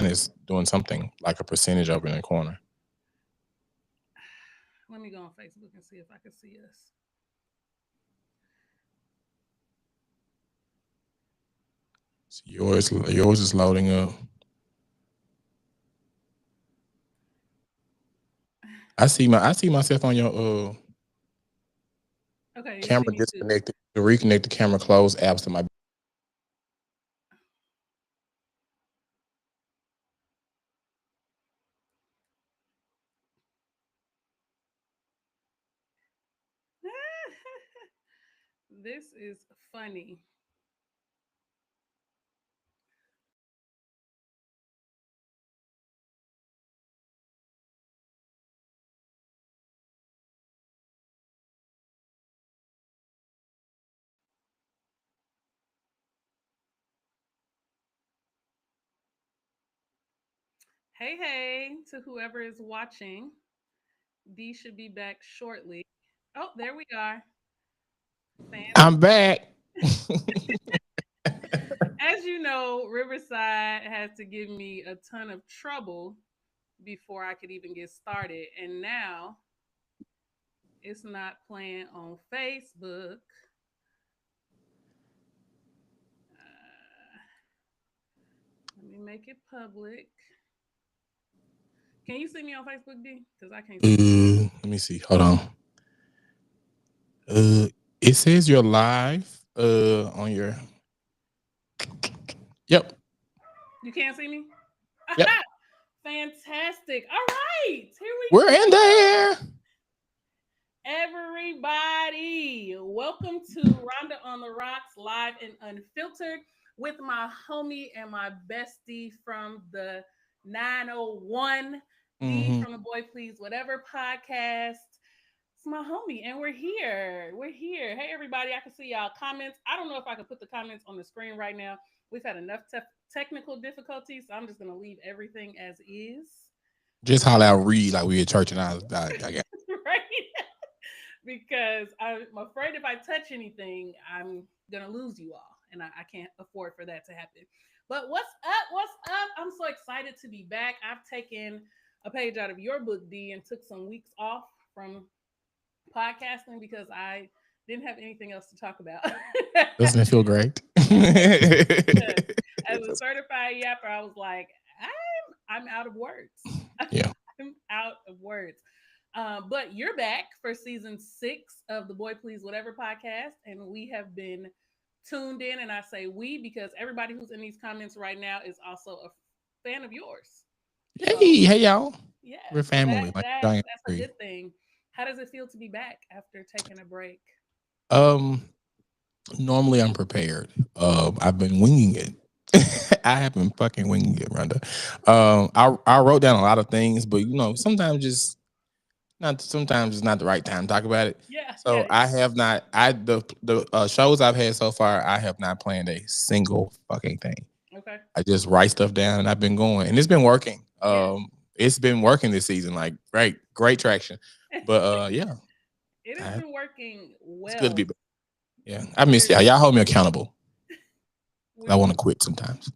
is doing something like a percentage over in the corner. Let me go on Facebook and see if I can see us. So yours is loading up. I see myself on your Okay, you see camera me too. disconnected. To reconnect the camera, close apps to my. This is funny. Hey, hey, to whoever is watching. D should be back shortly. Oh, there we are. I'm back. As you know, Riverside had to give me a ton of trouble before I could even get started. And now it's not playing on Facebook. Let me make it public. Can you see me on Facebook, D? Because I can't see you. Let me see. Hold on. Uh, it says you're live. On your. Yep. You can't see me? Yep. Fantastic. All right. Here we We're in there. Everybody, welcome to Rhonda on the Rocks, live and unfiltered, with my homie and my bestie from the 901 D Hmm. from the Boy Please Whatever podcast. It's my homie, and we're here. We're here. Hey, everybody, I can see y'all comments. I don't know if I can put the comments on the screen right now. We've had enough technical difficulties, so I'm just going to leave everything as is. Just holler out, read like we at church, and I got. Right? Because I'm afraid if I touch anything, I'm gonna lose you all, and I can't afford for that to happen. But what's up? What's up? I'm so excited to be back. I've taken a page out of your book, D, and took some weeks off from podcasting because I didn't have anything else to talk about. Doesn't it feel great? As a certified yapper, I was like, I'm out of words. Yeah. I'm out of words. But you're back for season 6 of the Boy Please Whatever podcast, and we have been tuned in. And I say we because everybody who's in these comments right now is also a fan of yours. So Hey, y'all. yeah, We're so that family, like that giant that's a tree. good thing. How does it feel to be back after taking a break? Um, Normally I'm prepared. I've been winging it. I have been fucking winging it, Rhonda. I wrote down a lot of things, but sometimes just not. Sometimes it's not the right time to talk about it. Yeah, So yeah, I have not. The shows I've had so far, I have not planned a single fucking thing. yeah. Okay. I just write stuff down and I've been going, and it's been working. Yeah. It's been working this season, like great traction. But yeah, It has I, been working it's good to be well. back. Yeah, I miss We're y'all. Y'all hold me accountable. I we want to quit sometimes.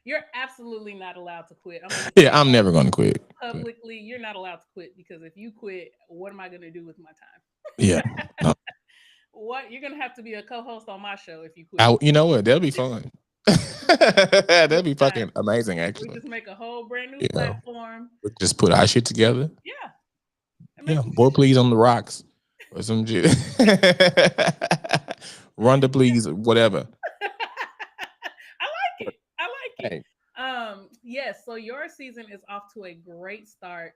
you're absolutely not allowed to quit. I'm gonna Yeah, say I'm that never going to quit. publicly. You're not allowed to quit because if you quit, what am I gonna do with my time? Yeah, no, What you're gonna have to be a co-host on my show if you quit. you know what? That'll be fun. That'd be Fine. fucking amazing, We actually. just make a whole brand new Yeah, platform. we just put our shit together. Yeah, and make Yeah, some boy, shit. please on the rocks or some shit. Rhonda, please, whatever. I like it. I like it. Hey, Yes. So your season is off to a great start.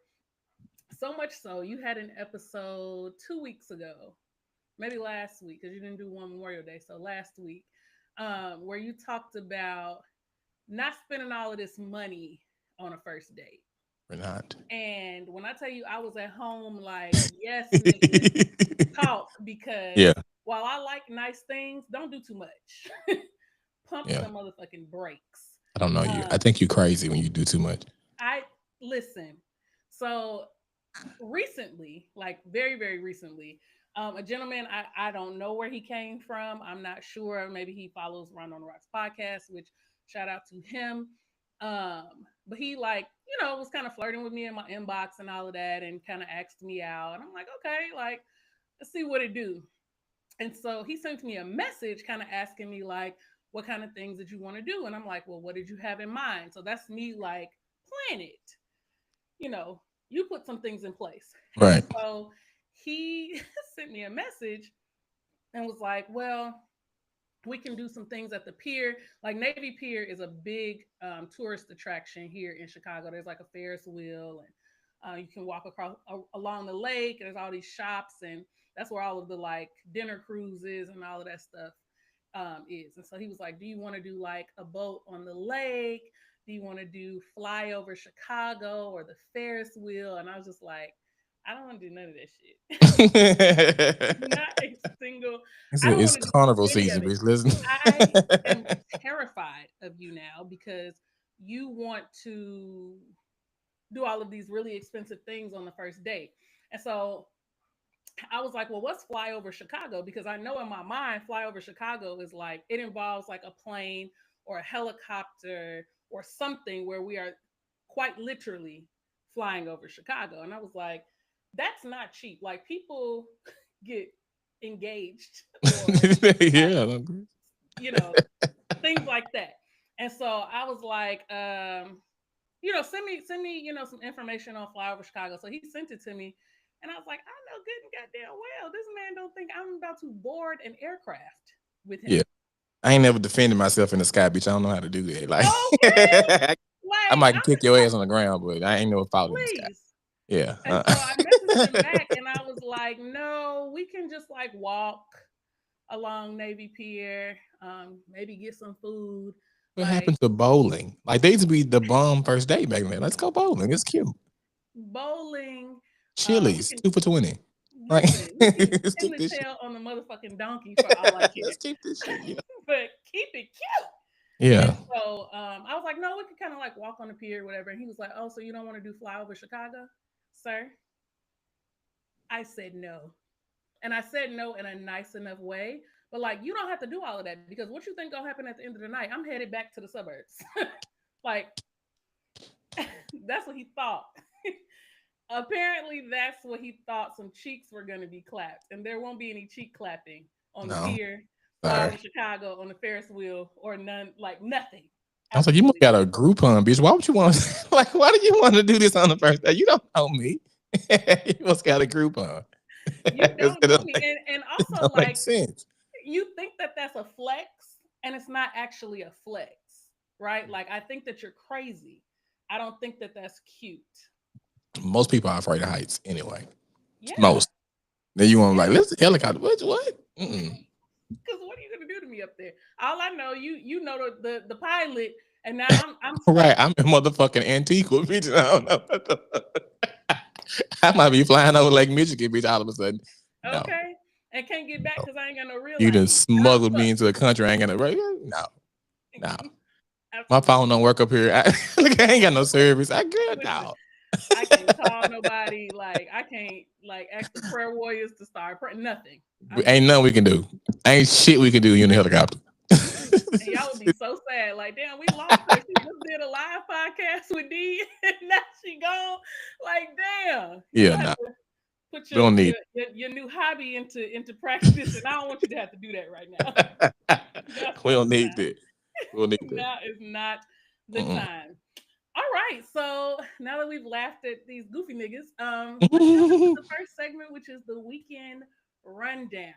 So much so, you had an episode 2 weeks ago, maybe last week, because you didn't do one Memorial Day. So last week, where you talked about not spending all of this money on a first date. we're not. And when I tell you I was at home like, yes, nigga, talk because Yeah, while I like nice things, don't do too much. Pump yeah. some motherfucking brakes. I don't know you. I Um, think you crazy when you do too much. I listen. So recently, like very, very recently, a gentleman, I don't know where he came from. I'm not sure. Maybe he follows Run on the Rocks podcast, which shout out to him. But he was kind of flirting with me in my inbox and all of that and kind of asked me out. And I'm like, okay, like, let's see what it do. And so he sent me a message kind of asking me like, what kind of things did you want to do? And I'm like, well, what did you have in mind? So that's me like, plan it. You know, you put some things in place. And Right. so he sent me a message and was like, well, we can do some things at the pier. Like Navy Pier is a big tourist attraction here in Chicago. There's like a Ferris wheel, and you can walk across along the lake. And there's all these shops, and that's where all of the like dinner cruises and all of that stuff is. And so he was like, "Do you want to do like a boat on the lake? Do you want to do fly over Chicago or the Ferris wheel?" And I was just like, "I don't want to do none of that shit. Not a single. I don't It's want to do carnival any of season, it. bitch. Listen. I am terrified of you now because you want to do all of these really expensive things on the first date." And so I was like, well, what's fly over Chicago? Because I know in my mind, fly over Chicago is like, it involves like a plane or a helicopter or something where we are quite literally flying over Chicago. And I was like, that's not cheap. Like people get engaged or like, Yeah. you know, things like that. And so I was like, send me, some information on flyover Chicago. So he sent it to me, and I was like, I know good and goddamn well this man don't think I'm about to board an aircraft with him. Yeah. I ain't never defended myself in the sky, bitch. I don't know how to do that. Like, Okay, I like might kick your ass on the ground, but I ain't never falling in the sky. please. Yeah. And so I messaged him back, and I was like, no, we can just like walk along Navy Pier, maybe get some food, What like happened to bowling? Like, they used to be the bomb first date back then. Let's go bowling. It's cute. bowling. We Chili's, can 2 for $20. Like, listen. We can let's pin keep the this shit. tail on the motherfucking donkey for all I care, Let's keep this shit. Yeah. but keep it cute. And Yeah. so I was like, no, we could kind of like walk on the pier, or whatever. And he was like, oh, so you don't want to do fly over Chicago, sir? I said no, and I said no in a nice enough way. But like, you don't have to do all of that because what you think gonna happen at the end of the night? I'm headed back to the suburbs. Like that's what he thought. Apparently, that's what he thought. Some cheeks were going to be clapped, and there won't be any cheek clapping on the No. pier, fly Sorry. over Chicago, on the Ferris wheel, or none, like nothing. I was like, you must Absolutely got a Groupon, bitch. Why would you want to, like, why do you want to do this on the first day? You don't know me. You must got a Groupon. You It don't know me, don't and it also don't make like sense. you think that that's a flex, and it's not actually a flex, right? Like I think that you're crazy. I don't think that that's cute. Most people are afraid of heights anyway. Yeah, Most. Then you want to yeah. like, let's helicopter. What? Mm-mm. Because what are you gonna do to me up there? All I know, you know the pilot, and now I'm Right. stuck. I'm in motherfucking Antigua, bitch. I don't know. I might be flying over Lake Michigan, bitch, all of a sudden. No. Okay, and can't get back No. because I ain't got no real You done ID, and I'm smuggled me stuck. into a country I ain't gonna right? No. No. My phone Absolutely. don't work up here. Look, I ain't got no service. I good Listen, now. I can't call nobody. Like I can't like ask the prayer warriors to start praying. Nothing. I'm Ain't just nothing we can do. Ain't shit we can do in the helicopter. and y'all would be so sad. Like, damn, we lost her. She just did a live podcast with D, and now she gone. Like, damn, you Yeah, gonna have no. to put We your don't your need your, your new hobby into practice, and I don't want you to have to do that right now. That's we not don't the need time. that. We don't need that. Now is not the Mm-mm. time. All right, so now that we've laughed at these goofy niggas, let's jump into the first segment, which is the weekend rundown.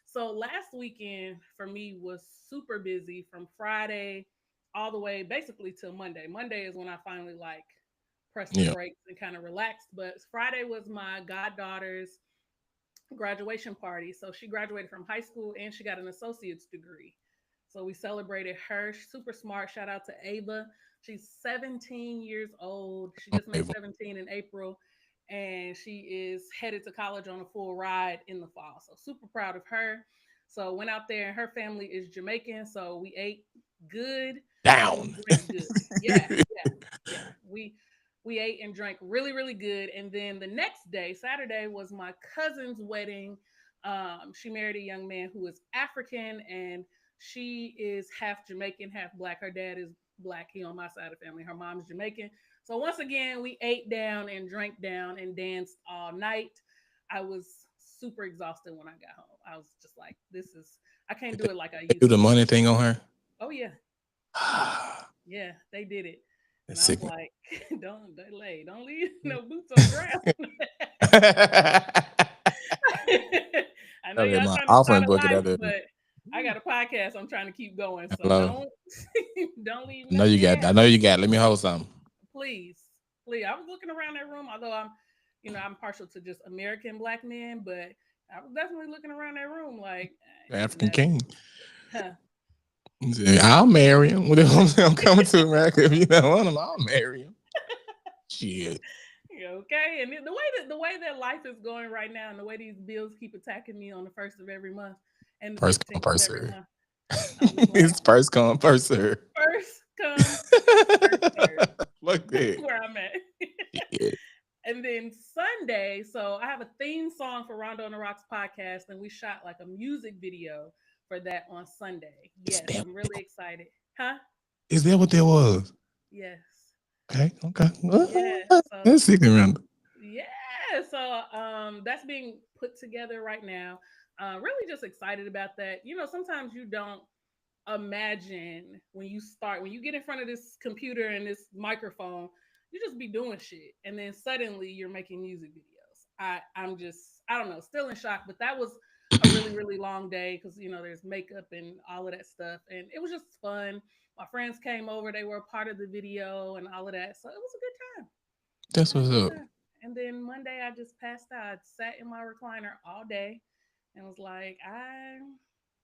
So last weekend for me was super busy from Friday all the way basically till Monday. Monday is when I finally like pressed the Yeah. brakes and kind of relaxed. But Friday was my goddaughter's graduation party. So she graduated from high school and she got an associate's degree. So we celebrated her. She's super smart. Shout out to Ava. She's 17 years old. She just made Okay. 17 in April and she is headed to college on a full ride in the fall. So super proud of her. So went out there and her family is Jamaican. So we ate good and we Down. drank good. Yeah, yeah, yeah. We ate and drank really, really good. And then the next day, Saturday, was my cousin's wedding. She married a young man who is African and she is half Jamaican, half black. Her dad is black here on my side of the family. Her mom's Jamaican. So once again, we ate down and drank down and danced all night. I was super exhausted when I got home. I was just like, this is, I can't do it like I They do used the to. money thing on her. Oh yeah, yeah, they did it. And That's I was sick. like, don't delay, don't leave no boots on the ground. I know Gotta get y'all my trying to start offering a bucket life, out there. but I got a podcast I'm trying to keep going. So Hello. don't leave I know nothing you in the got. I house. know you got. Let me hold something. Please. Please. I was looking around that room, although I'm partial to just American black men, but I was definitely looking around that room like, The ain't African nothing. king. Huh. He said, I'll marry him. When I'm coming to America, if you don't want him, I'll marry him. Shit. Okay, and the way that life is going right now, and the way these bills keep attacking me on the first of every month and the First come, 15th of first every serve. month, I'm just like, It's first come, first serve. first come, first serve. Look That's that. where I'm at. Shit. And then Sunday, so I have a theme song for Rhonda on the Rocks podcast, and we shot like a music video for that on Sunday. Is Yes, that, I'm really excited. Huh? is that what that was? Yes. Okay, okay. Yeah. So That's sick around. yeah. So that's being put together right now. Really just excited about that. Sometimes you don't imagine when you get in front of this computer and this microphone, you just be doing shit, and then suddenly you're making music videos. I don't know, still in shock, but that was a really really long day because there's makeup and all of that stuff, and it was just fun. My friends came over, they were a part of the video and all of that, so it was a good time. That's I had what's a good up. time. And then Monday I just passed out. I sat in my recliner all day and was like, I'm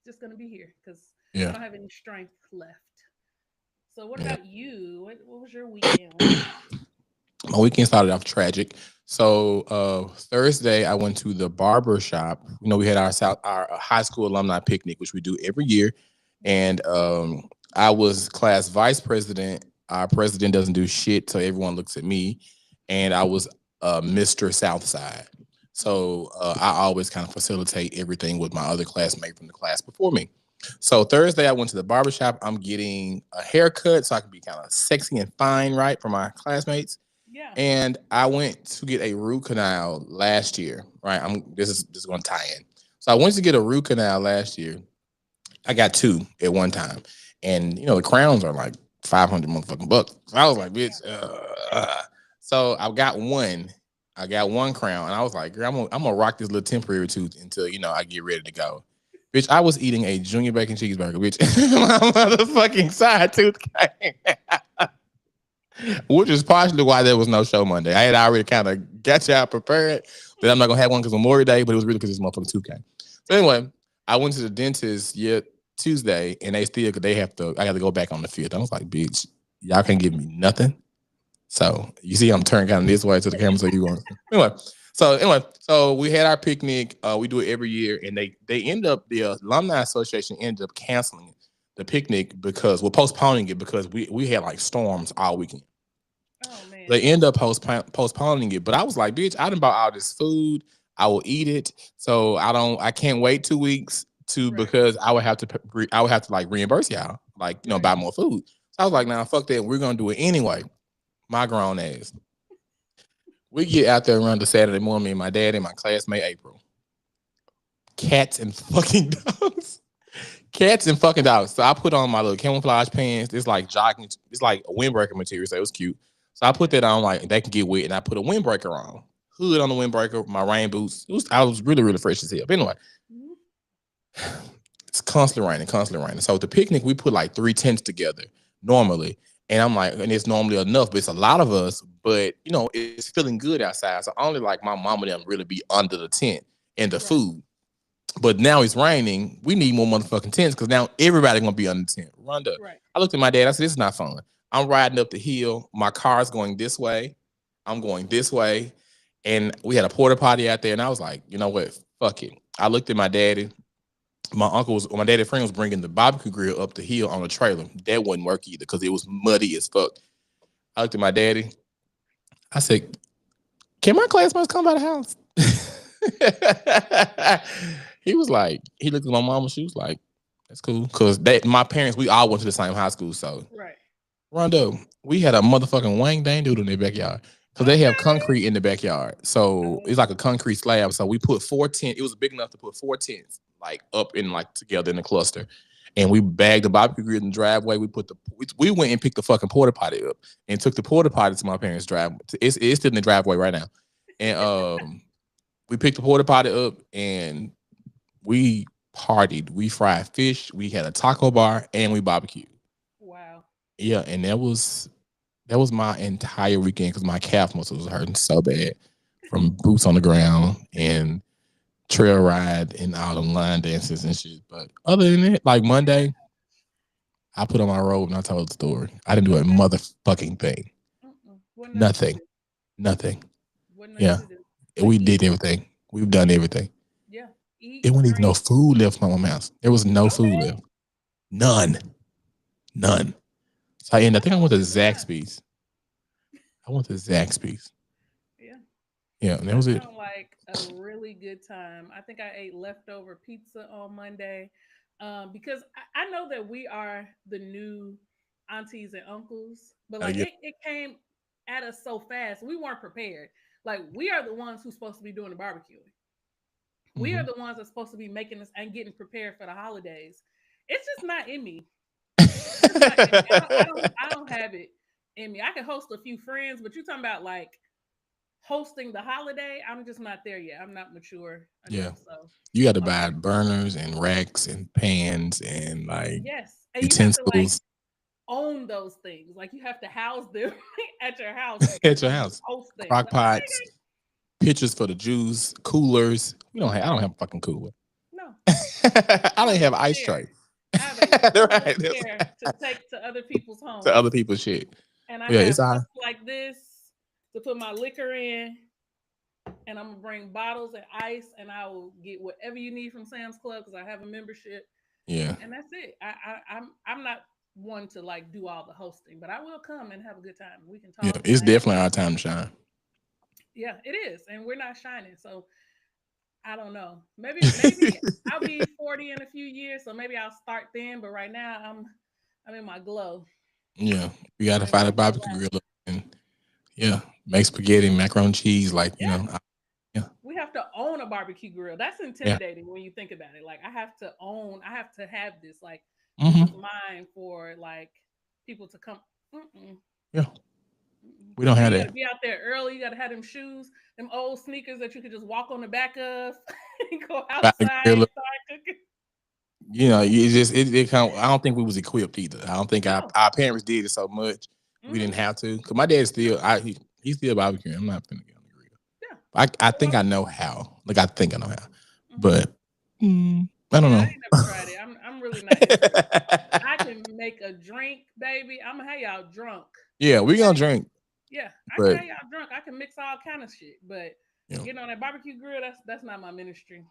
just gonna be here because I Yeah, don't have any strength left. So what yeah. about you? What was your weekend like? My weekend started off tragic. So Thursday, I went to the barber shop. We had our high school alumni picnic, which we do every year, Hmm. and I was class vice president. Our president doesn't do shit, so everyone looks at me, and I was Mr. Southside. So I always kind of facilitate everything with my other classmate from the class before me. So Thursday, I went to the barber shop. I'm getting a haircut so I can be kind of sexy and fine, right, for my classmates. Yeah. And I went to get a root canal last year. Right. This is going to tie in. So I went to get a root canal last year. I got two at one time. And the crowns are like 500 motherfucking bucks. So I was like, Yeah. bitch. So I got one. I got one crown, and I was like, girl, I'm gonna rock this little temporary tooth until I get ready to go. Bitch, I was eating a junior bacon cheeseburger, bitch. My motherfucking side tooth came, which is partially why there was no show Monday. I had already kind of got y'all prepared that I'm not gonna have one because Memorial Day, but it was really because this motherfucking 2K. So anyway, I went to the dentist Tuesday, and they have to. I got to go back on the field. I was like, bitch, y'all can't give me nothing. So you see, I'm turning kind of this way to the camera, so you want. So we had our picnic. We do it every year, and they end up the alumni association ended up canceling the picnic because postponing it because we had like storms all weekend. Oh man. They end up postponing it. But I was like, bitch, I done bought all this food. I will eat it. So I can't wait 2 weeks to Right. because I would have to like reimburse y'all, like, Right. buy more food. So I was like, Right. nah, fuck that. We're gonna do it anyway. My grown ass. We get out there around the Saturday morning, me and my dad and my classmate April. Cats and fucking dogs. Cats and fucking dogs. So I put on my little camouflage pants. It's like jogging. It's like a windbreaker material. So it was cute. So I put Okay. that on like they can get wet, and I put a windbreaker on. Hood on the windbreaker. My rain boots. I was really really fresh as hell. But anyway, Mhm. it's constantly raining, constantly raining. So at the picnic, we put like three tents together normally. And I'm like, and it's normally enough, but it's a lot of us. But it's feeling good outside. So only like my mom and them really be under the tent and the Right. food. But now it's raining. We need more motherfucking tents because now everybody gonna be under the tent. Rhonda, Right. I looked at my dad. I said, "This is not fun." I'm riding up the hill. My car's going this way. I'm going this way, and we had a porta potty out there. And I was like, you know what? Fuck it. I looked at my daddy. My daddy's friend was bringing the barbecue grill up the hill on a trailer. That wouldn't work either because it was muddy as fuck. I looked at my daddy. I said, "Can my classmates come by the house?" He was like, he looked at my mama. She was like, "That's cool," because my parents we all went to the same high school. So Right. Rhonda, we had a motherfucking Wang Dang dude in their backyard. Because they have Okay. concrete in the backyard. So it's like a concrete slab. So we put 4 tents. It was big enough to put 4 tents like up in like together in a cluster. And we bagged the barbecue grill in the driveway. We went and picked the fucking porta potty up and took the porta potty to my parents' driveway. It's still in the driveway right now. And we picked the porta potty up and we partied. We fried fish. We had a taco bar and we barbecued. Wow. Yeah, and that was my entire weekend because my calf muscles was hurting so bad from boots on the ground and trail ride and all the line dances and shit. But other than that, like Oh my God. Monday, I put on my robe and I told the story. I didn't do a Okay. motherfucking thing. Wasn't nothing to Nothing. do. Nothing. Wasn't nothing Yeah. to do. But We eat. did everything. We've done everything. Yeah. Eat, It wasn't even no drink. food left in my house. There was no food Okay. left. None. None. So I I think I told went to you not. Zaxby's. I went to Zaxby's. Yeah. Yeah, and that That was it. sounds like a really good time. I think I ate leftover pizza on Monday because I know that we are the new aunties and uncles, but like Yeah. it came at us so fast. We weren't prepared. Like we are the ones who's supposed to be doing the barbecuing. We are Mhm. the ones that's supposed to be making this and getting prepared for the holidays. It's just not in me. It's just not in me. I don't have it in me. I can host a few friends, but you're talking about like hosting the holiday, I'm just not there yet. I'm not mature Yeah. enough. So, You got to buy okay. burners and racks and pans and like Yes. And you have to like utensils own those things. Like you have to house them at your house at your and house. host them. Crock Like, okay, pots, pitchers for the juice, coolers. We don't have. I okay. don't have a fucking cooler. No. I I don't even have a have an ice spare. tray. I have a portable Right. spare to take to other people's To other homes. people's shit. And I But yeah, it's have all right. cups like this to put my liquor in. And I'm gonna bring bottles and ice, and I will get whatever you need from Sam's Club because I have a membership. Yeah. And that's it. I'm not one to like do all the hosting, but I will come and have a good time. We can Yeah. talk, It's laugh. definitely our time to shine. Yeah, it is, and we're not shining. So I don't know. Maybe I'll be 40 in a few years, so maybe I'll start then. But right now I'm in my glow. Yeah. We got I'm to in find my a glow barbecue life. grill and yeah, make spaghetti, macaroni and cheese. Like Yeah, yeah, we have to own a barbecue grill. That's yeah. intimidating when you think about it. Like I have to have this. Like this is Hmm. mine for like people to come. Mm-mm. Yeah. Mm-mm. We don't And have you got to that. be out there early. You got to have them shoes, them old sneakers that you could just walk on the back of and go Buy the outside grill and up. start cooking. You just it kind of, I don't think we was equipped either. I don't think No. our parents did it so much we didn't Hmm. have to. Cause my dad No. still he's still barbecuing. I'm not gonna get on the grill. Yeah. I Well, think I know how. Like I think I know how, hmm but I don't yeah, I know. ain't never tried it. I'm really not into it. I can make a drink, baby. I'm gonna have y'all drunk. Yeah, we gonna Okay. drink, Yeah, I can but have y'all drunk. I can mix all kind of shit, but you know, getting on that barbecue grill, that's not my ministry.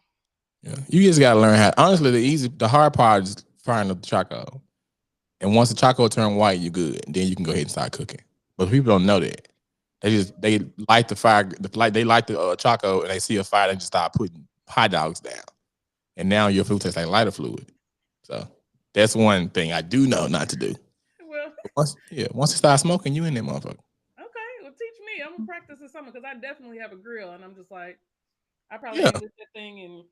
yeah, you just gotta learn how. Honestly, the hard part is frying the choco. And once the chocolate turn white, you're good. Then you can go ahead and start cooking. But people don't know that. They light the fire, they light the choco, and they see a fire, they just start putting hot dogs down. And now your food tastes like lighter fluid. So that's one thing I do know not to do. Well, But once you start smoking, you in there, motherfucker. okay. Well, teach me. I'm gonna practice this summer because I definitely have a grill, and I'm just like, I probably Yeah. ain't lit that thing in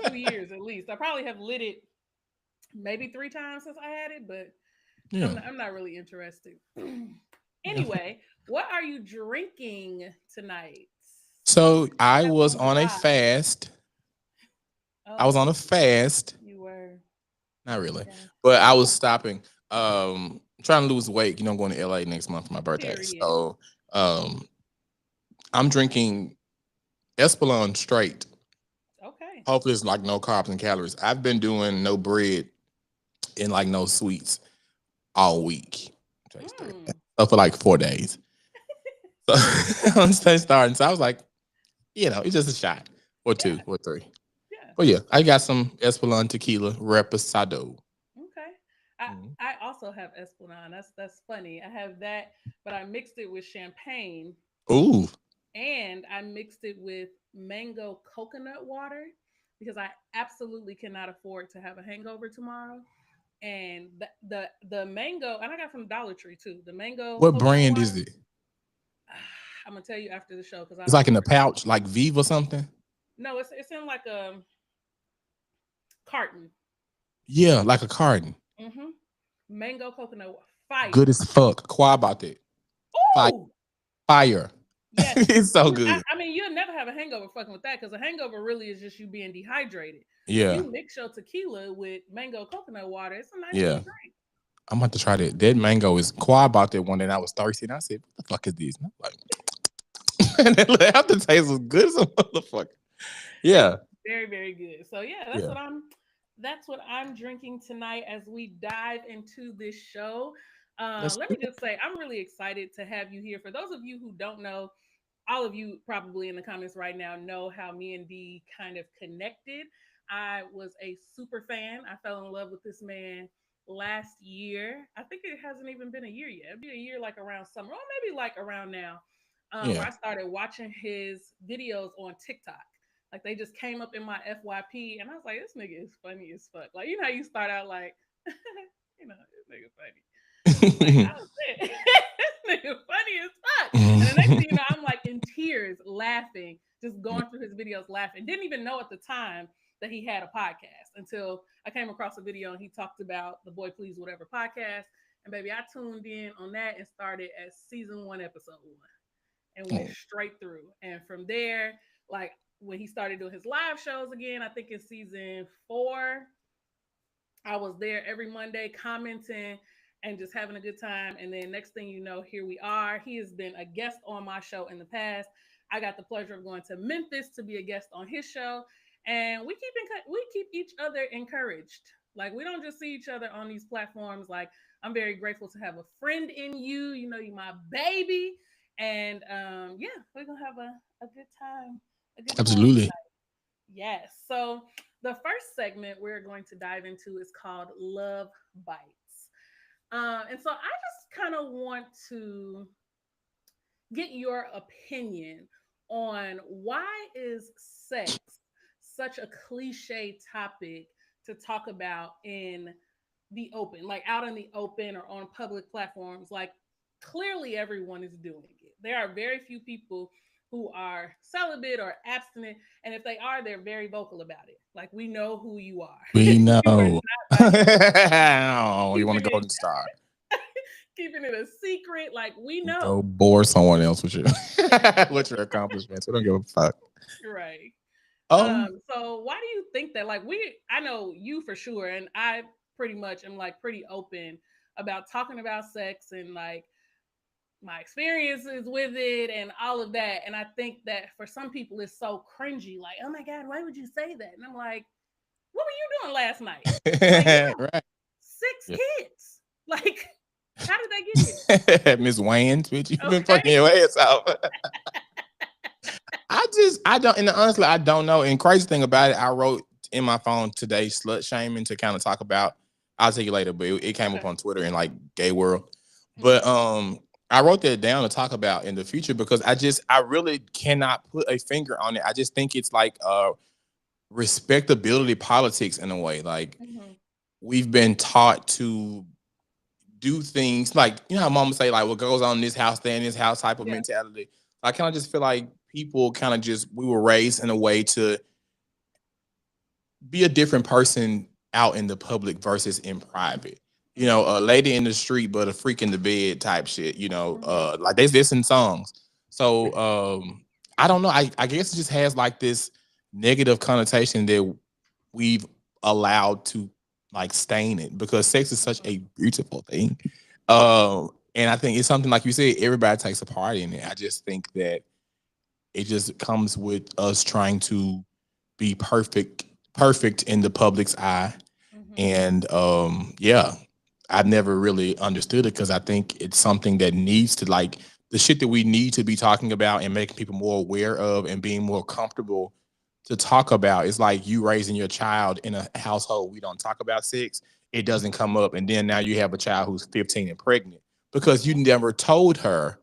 2 years at least. I probably have lit it maybe 3 times since I had it, but Yeah. I'm not really interested. Yeah. Anyway, what are you drinking tonight? So You I have was something on a dry. fast. I was Oh, on a fast. you were. Not really, Okay. but I was stopping. Trying to lose weight. I'm going to LA next month for my birthday. Period. So um, I'm drinking Espolon straight. Okay. Hopefully, it's like no carbs and calories. I've been doing no bread and like no sweets all week. Mm. So for like 4 days. So I'm just starting. So I was like, it's just a shot or two Yeah. or three. Yeah. But yeah, I got some Espolon tequila reposado. Okay. I also have Esplanade. That's funny. I have that, but I mixed it with champagne Ooh, and I mixed it with mango coconut water because I absolutely cannot afford to have a hangover tomorrow. and the mango, and I got from Dollar Tree too. The mango What coconut brand is water. it? I'm gonna tell you after the show because I It's don't like in a remember the name. pouch, like Vive or something. No, it's in like a carton. Yeah, like a carton. Mm-hmm. Mango coconut fire. Good as fuck. Quiet about that. Fire. Ooh, Fire. yes. It's so good. I mean, you'll never have a hangover fucking with that because a hangover really is just you being dehydrated. But Yeah. you mix your tequila with mango coconut water, it's a nice Yeah. little drink. I'm about to try that. That mango is quiet about that one. And I was thirsty. And I said, what the fuck is this? And I'm like, and the aftertaste was good as a motherfucker. It's Yeah. very, very good. So yeah, Yeah. that's what I'm drinking tonight as we dive into this show. Let's Let do me just say, I'm really excited to have you here. For those of you who don't know, all of you probably in the comments right now know how me and D kind of connected. I was a super fan. I fell in love with this man last year. I think it hasn't even been a year yet. It'd be a year like around summer, or maybe like around now, where Yeah. I started watching his videos on TikTok. Like they just came up in my FYP, and I was like, "This nigga is funny as fuck." Like you know how you start out like, this nigga funny. I was like, oh shit, this nigga funny as fuck. And the next thing you know, I'm like in tears, laughing, just going through his videos, laughing. Didn't even know at the time that he had a podcast until I came across a video and he talked about the Boy Please Whatever podcast. And baby, I tuned in on that and started at season 1, episode 1, and went Oh, straight through. And from there, like when he started doing his live shows again, I think in season 4, I was there every Monday commenting and just having a good time. And then next thing you know, here we are. He has been a guest on my show in the past. I got the pleasure of going to Memphis to be a guest on his show, and we keep each other encouraged. Like we don't just see each other on these platforms. Like I'm very grateful to have a friend in you. You know, you my baby, and yeah, we're gonna have a good time. A good time absolutely. tonight. Yes. So the first segment we're going to dive into is called Love Bites. And so I just kind of want to get your opinion on why is sex such a cliche topic to talk about in the open, like out in the open or on public platforms. Like clearly everyone is doing it. There are very few people who are celibate or abstinent, and if they are, they're very vocal about it. Like we know who you are. We You are know. not by yourself. Oh, you want Keeping to go it and star. keeping it a secret. Like we Go know. bore someone else with your with your accomplishments. We don't give a fuck. Right. Um, So why do you think that? Like I know you for sure, and I pretty much am like pretty open about talking about sex and like my experiences with it and all of that. And I think that for some people it's so cringy, like, oh my God, why would you say that? And I'm like, what were you doing last night? Like, you got right. 6 Yeah. kids. Like, how did they get here? Miss Wayne, bitch, you've been Okay. fucking your ass out. I don't, and honestly, I don't know. And crazy thing about it, I wrote in my phone today slut shaming to kind of talk about. I'll tell you later, but it came up Okay. on Twitter and like gay world. But Mm-hmm. I wrote that down to talk about in the future because I really cannot put a finger on it. I just think it's like respectability politics in a way. Like Mm-hmm. we've been taught to do things like how mama say like what goes on in this house, stay in this house type of Yeah. mentality. I kind of just feel like people kind of just we were raised in a way to be a different person out in the public versus in private. You know, Mm-hmm. a lady in the street but a freak in the bed type shit. Mm-hmm. Like there's this in songs. So I don't know. I guess it just has like this negative connotation that we've allowed to like stain it because sex is such Mm-hmm. a beautiful thing. And I think it's something like you said, everybody takes a part in it. I just think that it just comes with us trying to be perfect in the public's eye. Mm-hmm. And yeah, I've never really understood it because I think it's something that needs to like the shit that we need to be talking about and making people more aware of and being more comfortable to talk about. It's like you raising your child in a household we don't talk about sex. It doesn't come up, and then now you have a child who's 15 and pregnant because you Mm-hmm. never told her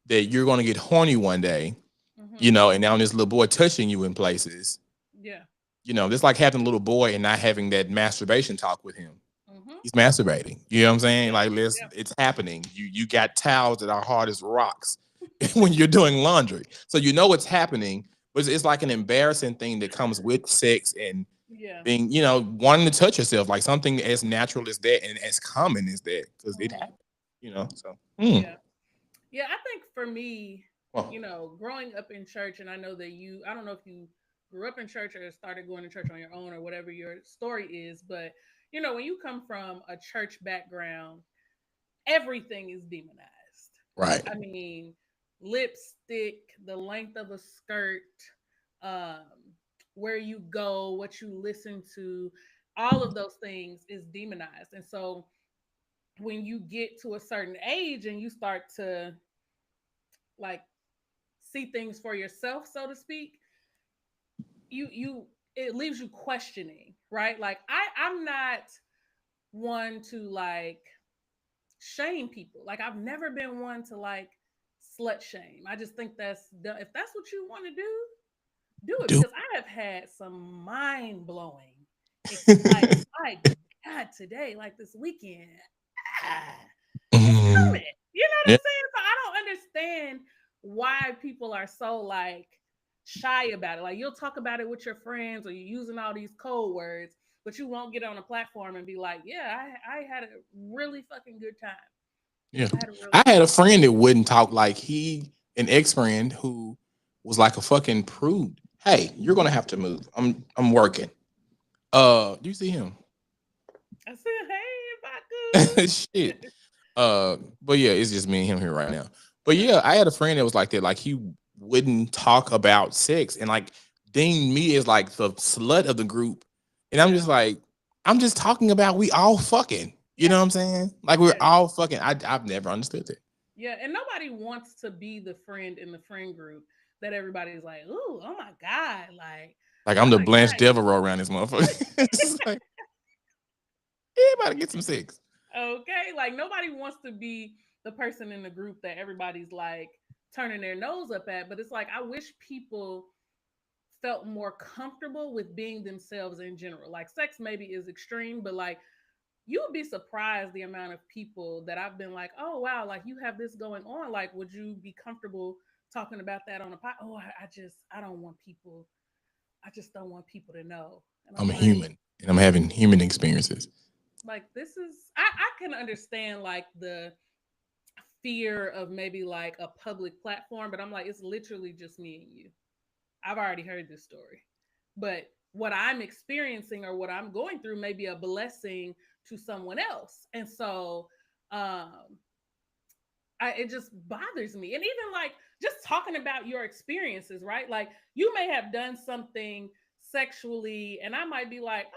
that you're going to get horny one day, Mm-hmm. and now this little boy touching you in places. Yeah. It's like having a little boy and not having that masturbation talk with him. Mm-hmm. he's masturbating. You know what I'm saying? Yeah. Like, Yeah. it's happening. You got towels that are hard as rocks when you're doing laundry, so you know it's happening. But it's like an embarrassing thing that comes with sex and Yeah. being, wanting to touch yourself, like something as natural as that and as common as that, because it Mhm. happens. So Yeah. Yeah. I think for me, well, growing up in church, and I know that I don't know if you grew up in church or started going to church on your own or whatever your story is, but when you come from a church background, everything is demonized. right. I mean, lipstick, the length of a skirt, um, where you go, what you listen to, all of those things is demonized. And so when you get to a certain age and you start to like see things for yourself, so to speak, you it leaves you questioning, right? Like I'm not one to like shame people. Like I've never been one to like slut shame. I just think if that's what you want to do it, Do because I have had some mind blowing, like my God, today, like this weekend, ah, it's mm, coming. You know what yeah. I'm saying? So I don't understand why people are so like shy about it. Like you'll talk about it with your friends or you're using all these code words, but you won't get on a platform and be like, yeah, I had a really fucking good time. Yeah. I had a really I good had a time. friend that wouldn't talk, like an ex-friend who was like a fucking prude. Hey, you're gonna have to move. I'm working. Do you see him? I said, hey, if I Shit. But yeah, it's just me and him here right now. But could. yeah, I had a friend that was like that. Like he wouldn't talk about sex and like deemed me as like the slut of the group. And I'm Yeah. just like, I'm just talking about we all fucking. You Yeah. know what I'm saying? Like we're Yeah. all fucking. I've never understood that. Yeah. And nobody wants to be the friend in the friend group that everybody's like, ooh, oh my God. Like, Like oh I'm the my Blanche God. Devereaux around this motherfucker. It's like, everybody get some sex. Okay. Like nobody wants to be the person in the group that everybody's like turning their nose up at. But it's like I wish people felt more comfortable with being themselves in general. Like sex maybe is extreme, but like you would be surprised the amount of people that I've been like, oh wow, like you have this going on. Like, would you be comfortable talking about that on a pod? Oh, I don't want people. I just don't want people to know. And I'm I'm like, human and I'm having human experiences. this is I can understand like the fear of maybe like a public platform, but I'm like, it's literally just me and you. I've already heard this story. But what I'm experiencing or what I'm going through may be a blessing to someone else. And so um it just bothers me. And even like just talking about your experiences, right? Like you may have done something sexually and I might be like, okay,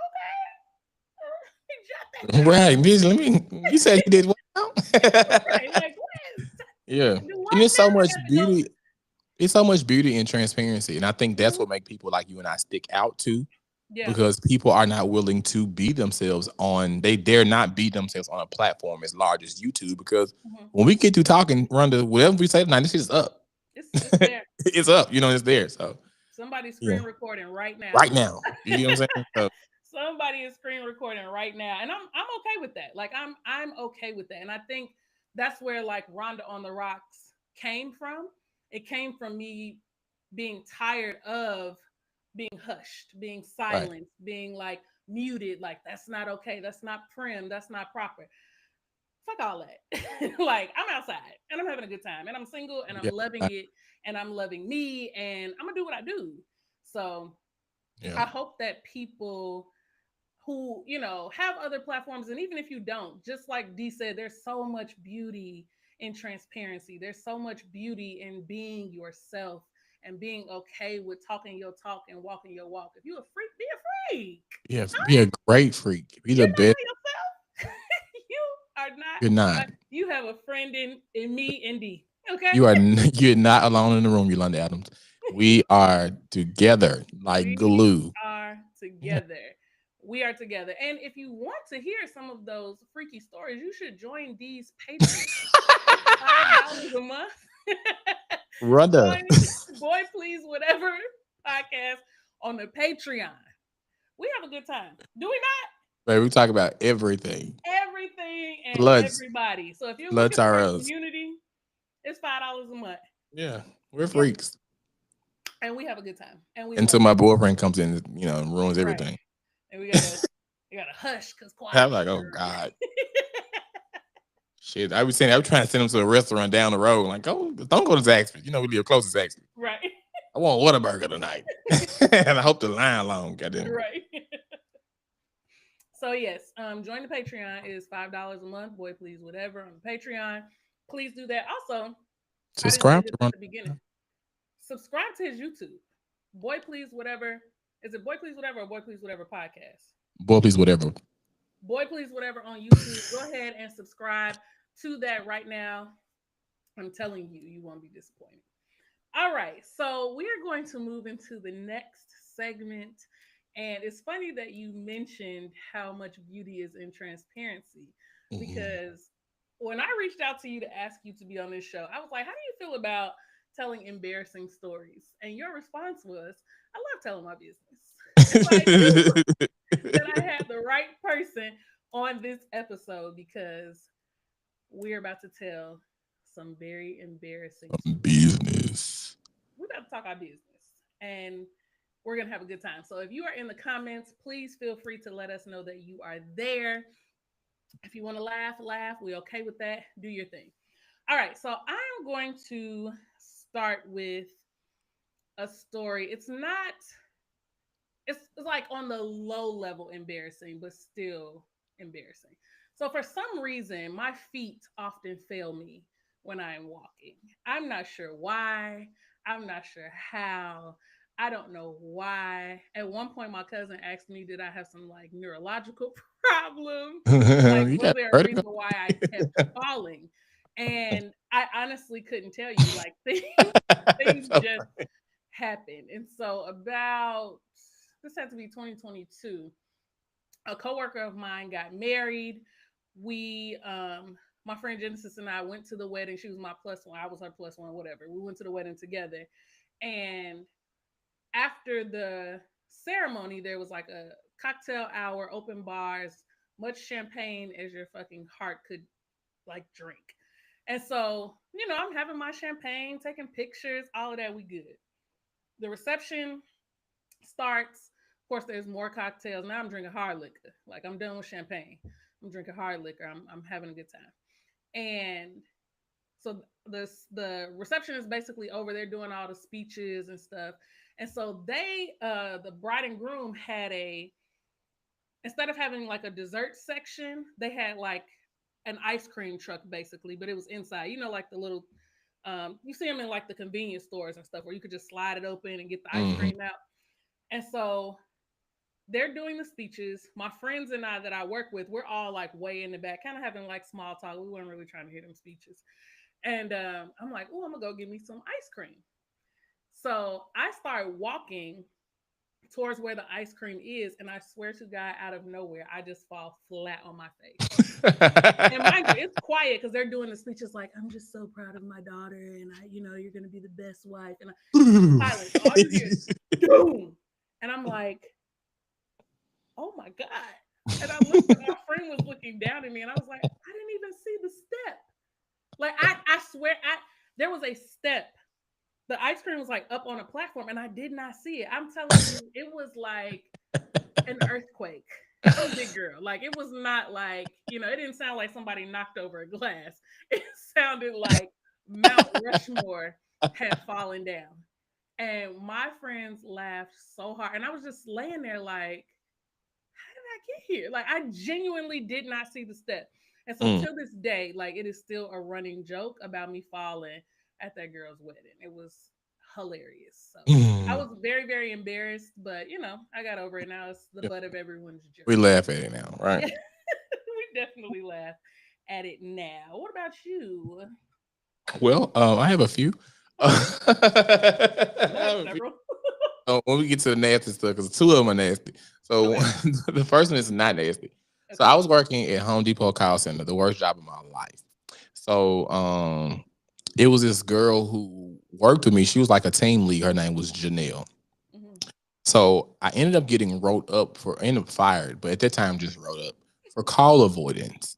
jot that down. Right, bitch. Let me. You said he did what now? Right. Like what? Yeah, Do and what there's so now? much I gotta go. beauty. It's so much beauty in transparency, and I think that's Mhm. what make people like you and I stick out too, Yeah. because people are not willing to be themselves on. They dare not be themselves on a platform as large as YouTube, because Mhm. when we get to talking, Rhonda, whatever we say tonight, this shit is up. It's there. It's up. It's there. So Somebody's yeah, screen recording right now. right now. You know what I'm saying? So Somebody is screen recording right now, and I'm okay with that. Like I'm okay with that, and I think that's where like Rhonda on the Rocks came from. It came from me being tired of being hushed, being right. silenced, being like muted. Like that's not okay. That's not prim. That's not proper. Fuck all that. Like I'm outside and I'm having a good time, and I'm single and I'm Yeah. loving it, and I'm loving me, and I'm gonna do what I do. So Yeah. I hope that people who have other platforms, and even if you don't, just like Dee said, there's so much beauty in transparency, there's so much beauty in being yourself and being okay with talking your talk and walking your walk. If you're a freak, be a freak. Yes. Be a great freak. Be the You're not best. by yourself. You are not You're not. you have a friend in me and Dee. Okay. You're not alone in the room, Yolanda Adams. We are together like We glue. are Yeah. together. We are together. And if you want to hear some of those freaky stories, you should join Dee's Patreon. It's $5 a month. Rhonda. Boy, please, whatever podcast on the Patreon. We have a good time. Do we not? Baby, we talk about everything. and Bloods. everybody. So if you're Bloods looking for are a us. community, it's $5 a month. Yeah. We're Yep. freaks. And we have a good time. And we Until love my boyfriend comes in, and ruins it. Right. everything. And we gotta hush because I'm quiet. like, oh God. Shit. I was trying to send him to a restaurant down the road. Like, don't go to Zaxby's. We live close to Zaxby's. Right. I want Whataburger tonight. And I hope the line long, goddamn. Right. So yes, join the Patreon. It is $5 a month. Boy, please, whatever on the Patreon. Please do that. Also, I didn't say Subscribe this to at Rhonda. the beginning. Subscribe to his YouTube. Boy, please, whatever. Is it Boy, please, whatever, or Boy, please, whatever podcast? Boy, please, whatever. Boy, please, whatever on YouTube. Go ahead and subscribe to that right now. I'm telling you, you won't be disappointed. All right, so we are going to move into the next segment. And it's funny that you mentioned how much beauty is in transparency Mhm. because when I reached out to you to ask you to be on this show, I was like, how do you feel about telling embarrassing stories? And your response was, I love telling my business. And so I knew that I had the right person on this episode because we're about to tell some very embarrassing stories. Business. We're about to talk our business and we're going to have a good time. So if you are in the comments, please feel free to let us know that you are there. If you want to laugh, laugh. We're okay with that. Do your thing. All right. So I'm going to start with a story. It's like on the low level embarrassing, but still embarrassing. So for some reason, my feet often fail me when I am walking. I'm not sure why. I'm not sure how. I don't know why. At one point, my cousin asked me, did I have some like neurological problem? Like, You was got there a vertigo. reason why I kept falling? And I honestly couldn't tell you. Like things So just happened. And so about this had to be 2022. A coworker of mine got married. We my friend Genesis and I went to the wedding. She was my plus one. I was her plus one, whatever. We went to the wedding together. And after the ceremony, there was like a cocktail hour, open bars, much champagne as your fucking heart could like drink. And so, I'm having my champagne, taking pictures, all of that, we good. The reception starts. Of course, there's more cocktails. Now I'm drinking hard liquor. Like I'm done with champagne. I'm drinking hard liquor. I'm having a good time. And so the reception is basically over. They're doing all the speeches and stuff. And so the bride and groom had instead of having like a dessert section, they had like an ice cream truck basically, but it was inside. Like the little you see them in like the convenience stores and stuff where you could just slide it open and get the ice Mhm. cream out. And so they're doing the speeches. My friends and I that I work with, we're all like way in the back, kind of having like small talk. We weren't really trying to hear them speeches. And I'm like, oh, I'm gonna go get me some ice cream. So I start walking towards where the ice cream is, and I swear to God, out of nowhere, I just fall flat on my face. And mind you, it's quiet because they're doing the speeches like, I'm just so proud of my daughter, and you're gonna be the best wife. And silence. All you hear is boom. And I'm like, oh my God. And I looked at my friend was looking down at me and I was like, I didn't even see the step. Like I swear there was a step. The ice cream was like up on a platform and I did not see it. I'm telling you, it was like an earthquake. And I'm a big girl. Like it was not like, it didn't sound like somebody knocked over a glass. It sounded like Mount Rushmore had fallen down. And my friends laughed so hard. And I was just laying there like, how did I get here? Like I genuinely did not see the step. And so Mm. till this day, like it is still a running joke about me falling at that girl's wedding. It was hilarious. So I Mm. was very, very embarrassed, but I got over it. Now it's the Yeah. butt of everyone's joke. We laugh at it now, right? Yeah, we definitely laugh at it now. What about you? Well, I have a few. I Okay. I have have a few. several. When we get to the nasty stuff, because two of them are nasty. So Okay. the first one is not nasty. So Okay. I was working at Home Depot call center, the worst job of my life. So it was this girl who worked with me. She was like a team lead. Her name was Janelle. Hmm. So I ended up getting wrote up ended up fired, but at that time just wrote up for call avoidance.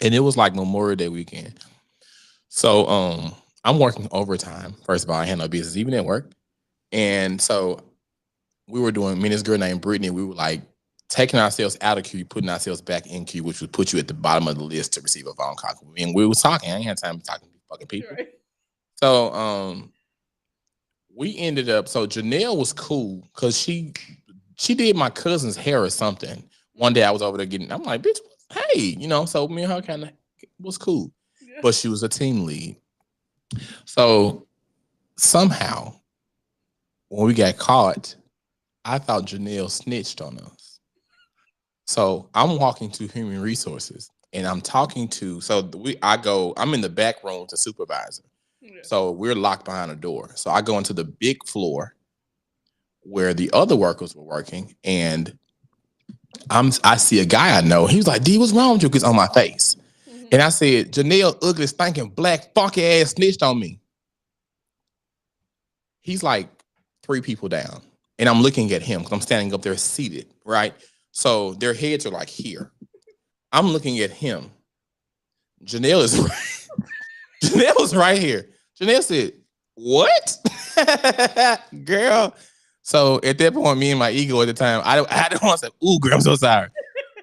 and it was like Memorial Day weekend. So I'm working overtime. First of all, I had no business even at work. And so we were doing me and this girl named Brittany, we were like taking ourselves out of queue, putting ourselves back in queue, which would put you at the bottom of the list to receive a phone call. And we was talking. I ain't had time to talk to fucking people. Right. So we ended up, so Janelle was cool because she did my cousin's hair or something. One day I was over there getting, I'm like, bitch, hey, so me and her kind of was cool. Yeah. But she was a team lead. So somehow when we got caught, I thought Janelle snitched on us. So I'm walking to human resources and I'm talking to, I'm in the back room to supervisor. Yeah. So we're locked behind a door. So I go into the big floor where the other workers were working, and I see a guy I know. He was like, D, what's wrong with you? Because on my face. And I said, Janelle, ugly, stinking, black, funky ass snitched on me. He's like 3 people down. And I'm looking at him because I'm standing up there seated, right? So their heads are like here. I'm looking at him. Janelle is Janelle was right here. Janelle said, what? Girl. So at that point, me and my ego at the time, I didn't want to say, ooh, girl, I'm so sorry.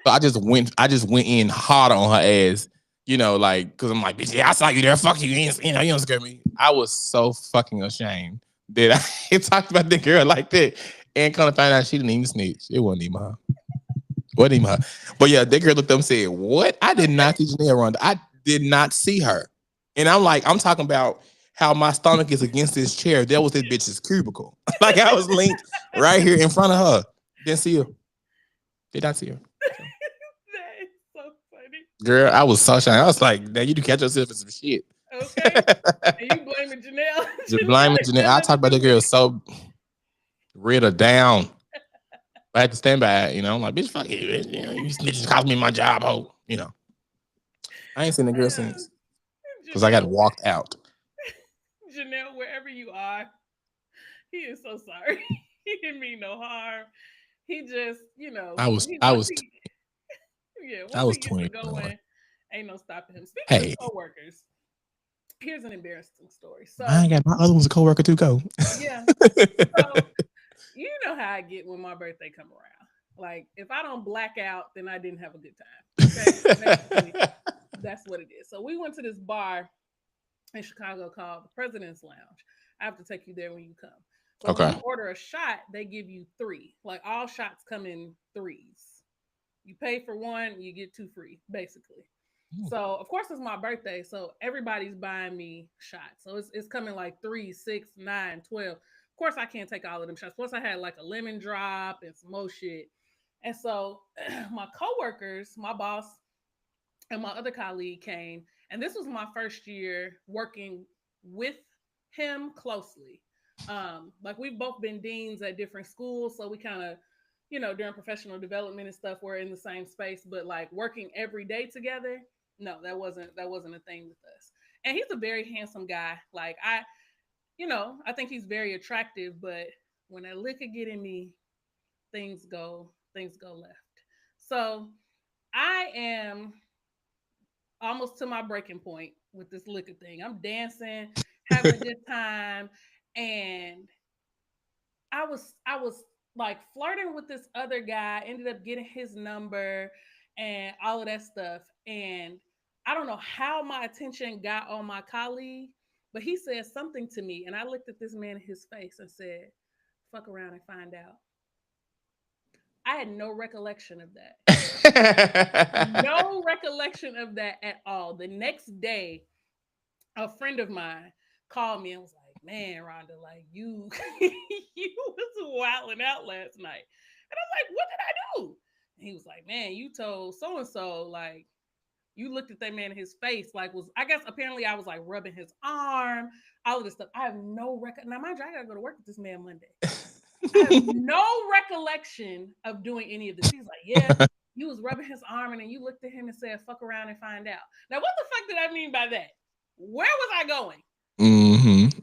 So I just went in hard on her ass, like, because I'm like, bitch, yeah, I saw you there. Fuck you. You don't scare me. I was so fucking ashamed that I talked about the girl like that. And kind of find out she didn't even snitch. It wasn't even her. Wasn't even her. But yeah, that girl looked up and said, what? I did not see Janelle Rhonda. I did not see her. And I'm talking about how my stomach is against this chair. That was this bitch's cubicle. Like I was linked right here in front of her. Didn't see her. Did not see her. So. That is so funny. Girl, I was so shy. I was like, now you do catch yourself in some shit. Okay. And you blaming Janelle. Just blaming Janelle. I talk about the girl so read her down. I had to stand by it, I'm like, bitch, fuck you. You snitches cost me my job, ho. I ain't seen the girl since. Because I got walked out. Janelle, wherever you are, he is so sorry. He didn't mean no harm. He just, I was once he gets 20. to going, ain't no stopping him. Speaking Hey, of coworkers, here's an embarrassing story. So I ain't got my other one's a coworker too. Go. Yeah. So you know how I get when my birthday come around. Like if I don't black out, then I didn't have a good time. Okay, that's what it is. So we went to this bar in Chicago called the President's Lounge. I have to take you there when you come. So when you order a shot, they give you 3. Like all shots come in 3s. You pay for 1, you get 2 free, basically. So of course it's my birthday, so everybody's buying me shots. So it's coming like 3, 6, 9, 12. Of course I can't take all of them shots. Plus I had like a lemon drop and some more shit. And so my coworkers, my boss, and my other colleague came, and this was my first year working with him closely. Like we've both been deans at different schools, so we kind of, during professional development and stuff, we're in the same space, but like working every day together, no, that wasn't a thing with us. And he's a very handsome guy. Like I think he's very attractive, but when that liquor get in me, things go left. So I am almost to my breaking point with this liquor thing. I'm dancing, having a good time, and I was like flirting with this other guy, ended up getting his number and all of that stuff. And I don't know how my attention got on my colleague, but he said something to me, and I looked at this man in his face and said, "Fuck around and find out." I had no recollection of that. No recollection of that at all. The next day, a friend of mine called me and was like, "Man, Rhonda, like you you was wilding out last night." And I'm like, "What did I do?" And he was like, "Man, you told so and so, like you looked at that man in his face, like was I guess apparently I was like rubbing his arm, all of this stuff." I have no record. Now, mind you, I gotta go to work with this man Monday. I have no recollection of doing any of this. He's like, "Yeah, you was rubbing his arm and then you looked at him and said, 'Fuck around and find out.'" Now, what the fuck did I mean by that? Where was I going? Mm-hmm.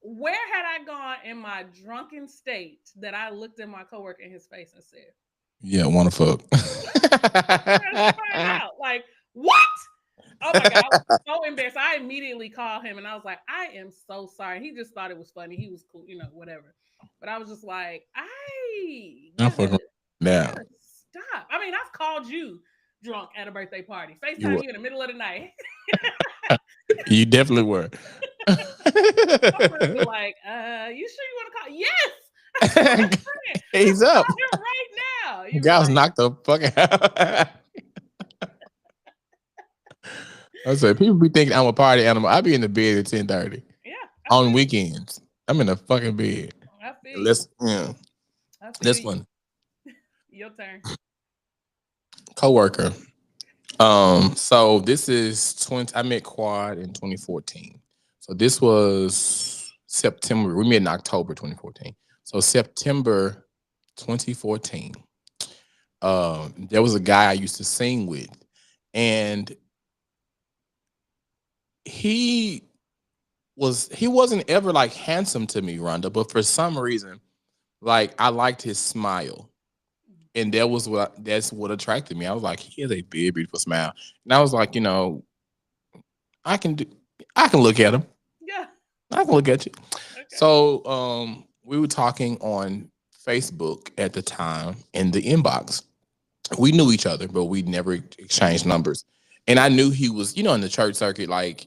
Where had I gone in my drunken state that I looked at my coworker in his face and said, "Yeah, wanna fuck." "Find out." Like, what? Oh my god, I was so embarrassed. I immediately called him and I was like, I am so sorry. He just thought it was funny. He was cool, whatever. But I was just like, I'm fucking you now. gotta stop. I mean, I've called you drunk at a birthday party. You FaceTime were. you in the middle of the night. You definitely were. My friends were like, you sure you want to call? Yes. That's what I'm saying. He's Let's up. call him right now. You were Guys like, knocked the fucking out. I said, people be thinking I'm a party animal. I be in the bed at 10:30 yeah, I on feel you. weekends. I'm in the fucking bed. I feel you. Let's yeah, I feel that's you. fun. Your turn. Coworker. So this is 20. I met Quad in 2014. So this was September. We met in October 2014. So September 2014. There was a guy I used to sing with, and he he wasn't ever like handsome to me, Rhonda, but for some reason, like I liked his smile. And that's what attracted me. I was like, he has a big, beautiful smile. And I was like, I can do I can look at him. Yeah. I can look at you. Okay. So we were talking on Facebook at the time in the inbox. We knew each other, but we never exchanged numbers. And I knew he was, in the church circuit, like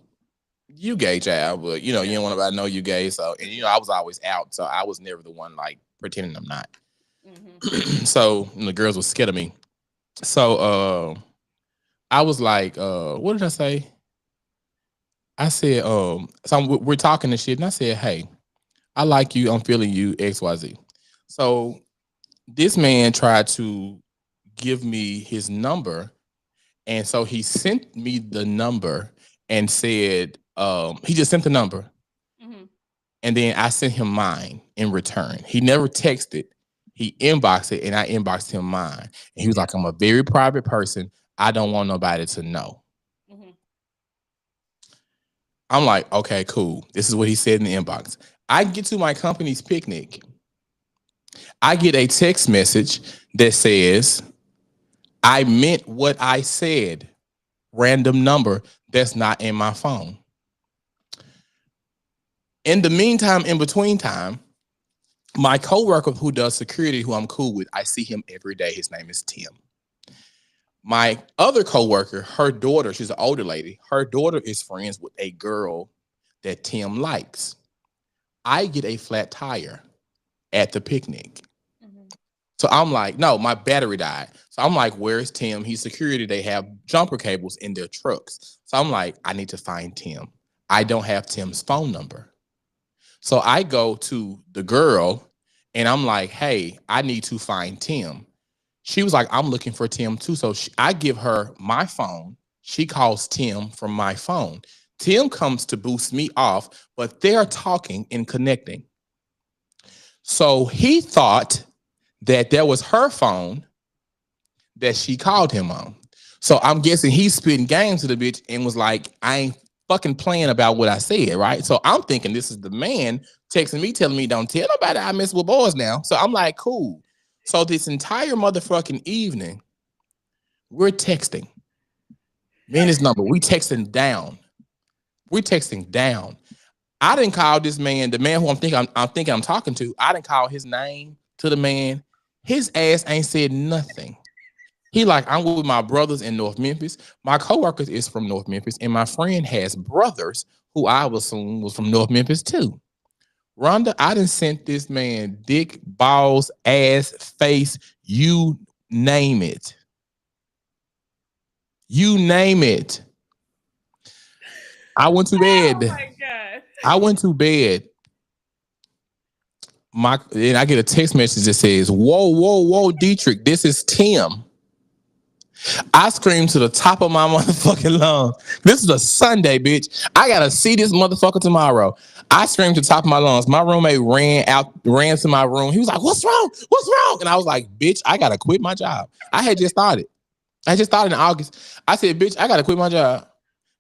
you gay child, but you Yeah. don't want to know you gay. So and I was always out. So I was never the one like pretending I'm not. Mm-hmm. So the girls were scared of me. So I was like, what did I say? I said, so we're talking and shit, and I said, hey, I like you, I'm feeling you, XYZ. So this man tried to give me his number, and so he sent me the number and said, he just sent the number, Mm-hmm. and then I sent him mine in return. He never texted, he inboxed it, and I inboxed him mine. And he was Yeah. like, I'm a very private person. I don't want nobody to know. Mm-hmm. I'm like, okay, cool. This is what he said in the inbox. I get to my company's picnic. I get a text message that says, I meant what I said. Random number that's not in my phone. In the meantime, in between time, my coworker who does security, who I'm cool with, I see him every day. His name is Tim. My other coworker, her daughter, she's an older lady. Her daughter is friends with a girl that Tim likes. I get a flat tire at the picnic. Mm-hmm. So I'm like, no, my battery died. So I'm like, where's Tim? He's security. They have jumper cables in their trucks. So I'm like, I need to find Tim. I don't have Tim's phone number. So I go to the girl and I'm like, hey, I need to find Tim. She was like, I'm looking for Tim too. So I give her my phone. She calls Tim from my phone. Tim comes to boost me off, but they're talking and connecting. So he thought that there was her phone that she called him on. So I'm guessing he's spitting games to the bitch and was like, I ain't fucking playing about what I said, right? So I'm thinking this is the man texting me, telling me, don't tell nobody I mess with boys now. So I'm like, cool. So this entire motherfucking evening, we're texting. Me and his number, we texting down. We're texting down. I didn't call this man, the man who I'm thinking I'm talking to. I didn't call his name to the man. His ass ain't said nothing. He like, I'm with my brothers in North Memphis. My coworkers is from North Memphis, and my friend has brothers who I was assume was from North Memphis too. Rhonda, I done sent this man dick, balls, ass, face, you name it. You name it. I went to Oh bed. my god. I went to bed. And I get a text message that says, whoa, whoa, whoa, Dietrich, this is Tim. I screamed to the top of my motherfucking lungs. This is a Sunday, bitch. I gotta see this motherfucker tomorrow. I screamed to the top of my lungs. My roommate ran to my room. He was like, what's wrong? What's wrong? And I was like, bitch, I gotta quit my job. I had just started. I just started in August. I said, bitch, I gotta quit my job.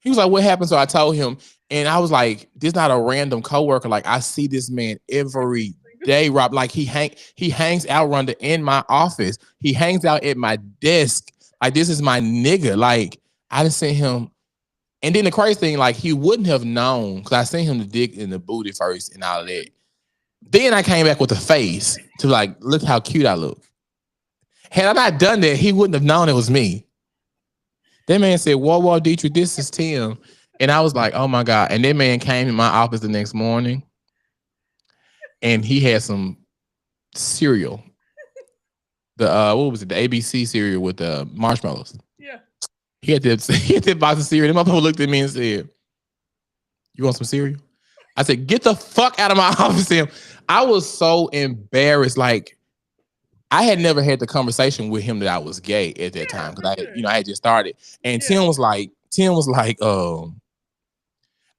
He was like, what happened? So I told him, and I was like, this not a random coworker. Like, I see this man every day, Rob. Like he hangs out Rhonda in my office. He hangs out at my desk. Like, this is my nigga. Like, I just sent him And then the crazy thing, like he wouldn't have known because I seen him to dig in the booty first and all of that. Then I came back with a face to like, look how cute I look. Had I not done that, he wouldn't have known it was me. That man said, Whoa, Dietrich, this is Tim. And I was like, oh my God. And that man came in my office the next morning and he had some cereal. The what was it? The ABC cereal with the marshmallows. Yeah. He had that box of cereal. The motherfucker looked at me and said, you want some cereal? I said, get the fuck out of my office, Tim. I was so embarrassed. Like, I had never had the conversation with him that I was gay at that Yeah, time for because sure. I had just started. And Yeah. Tim was like,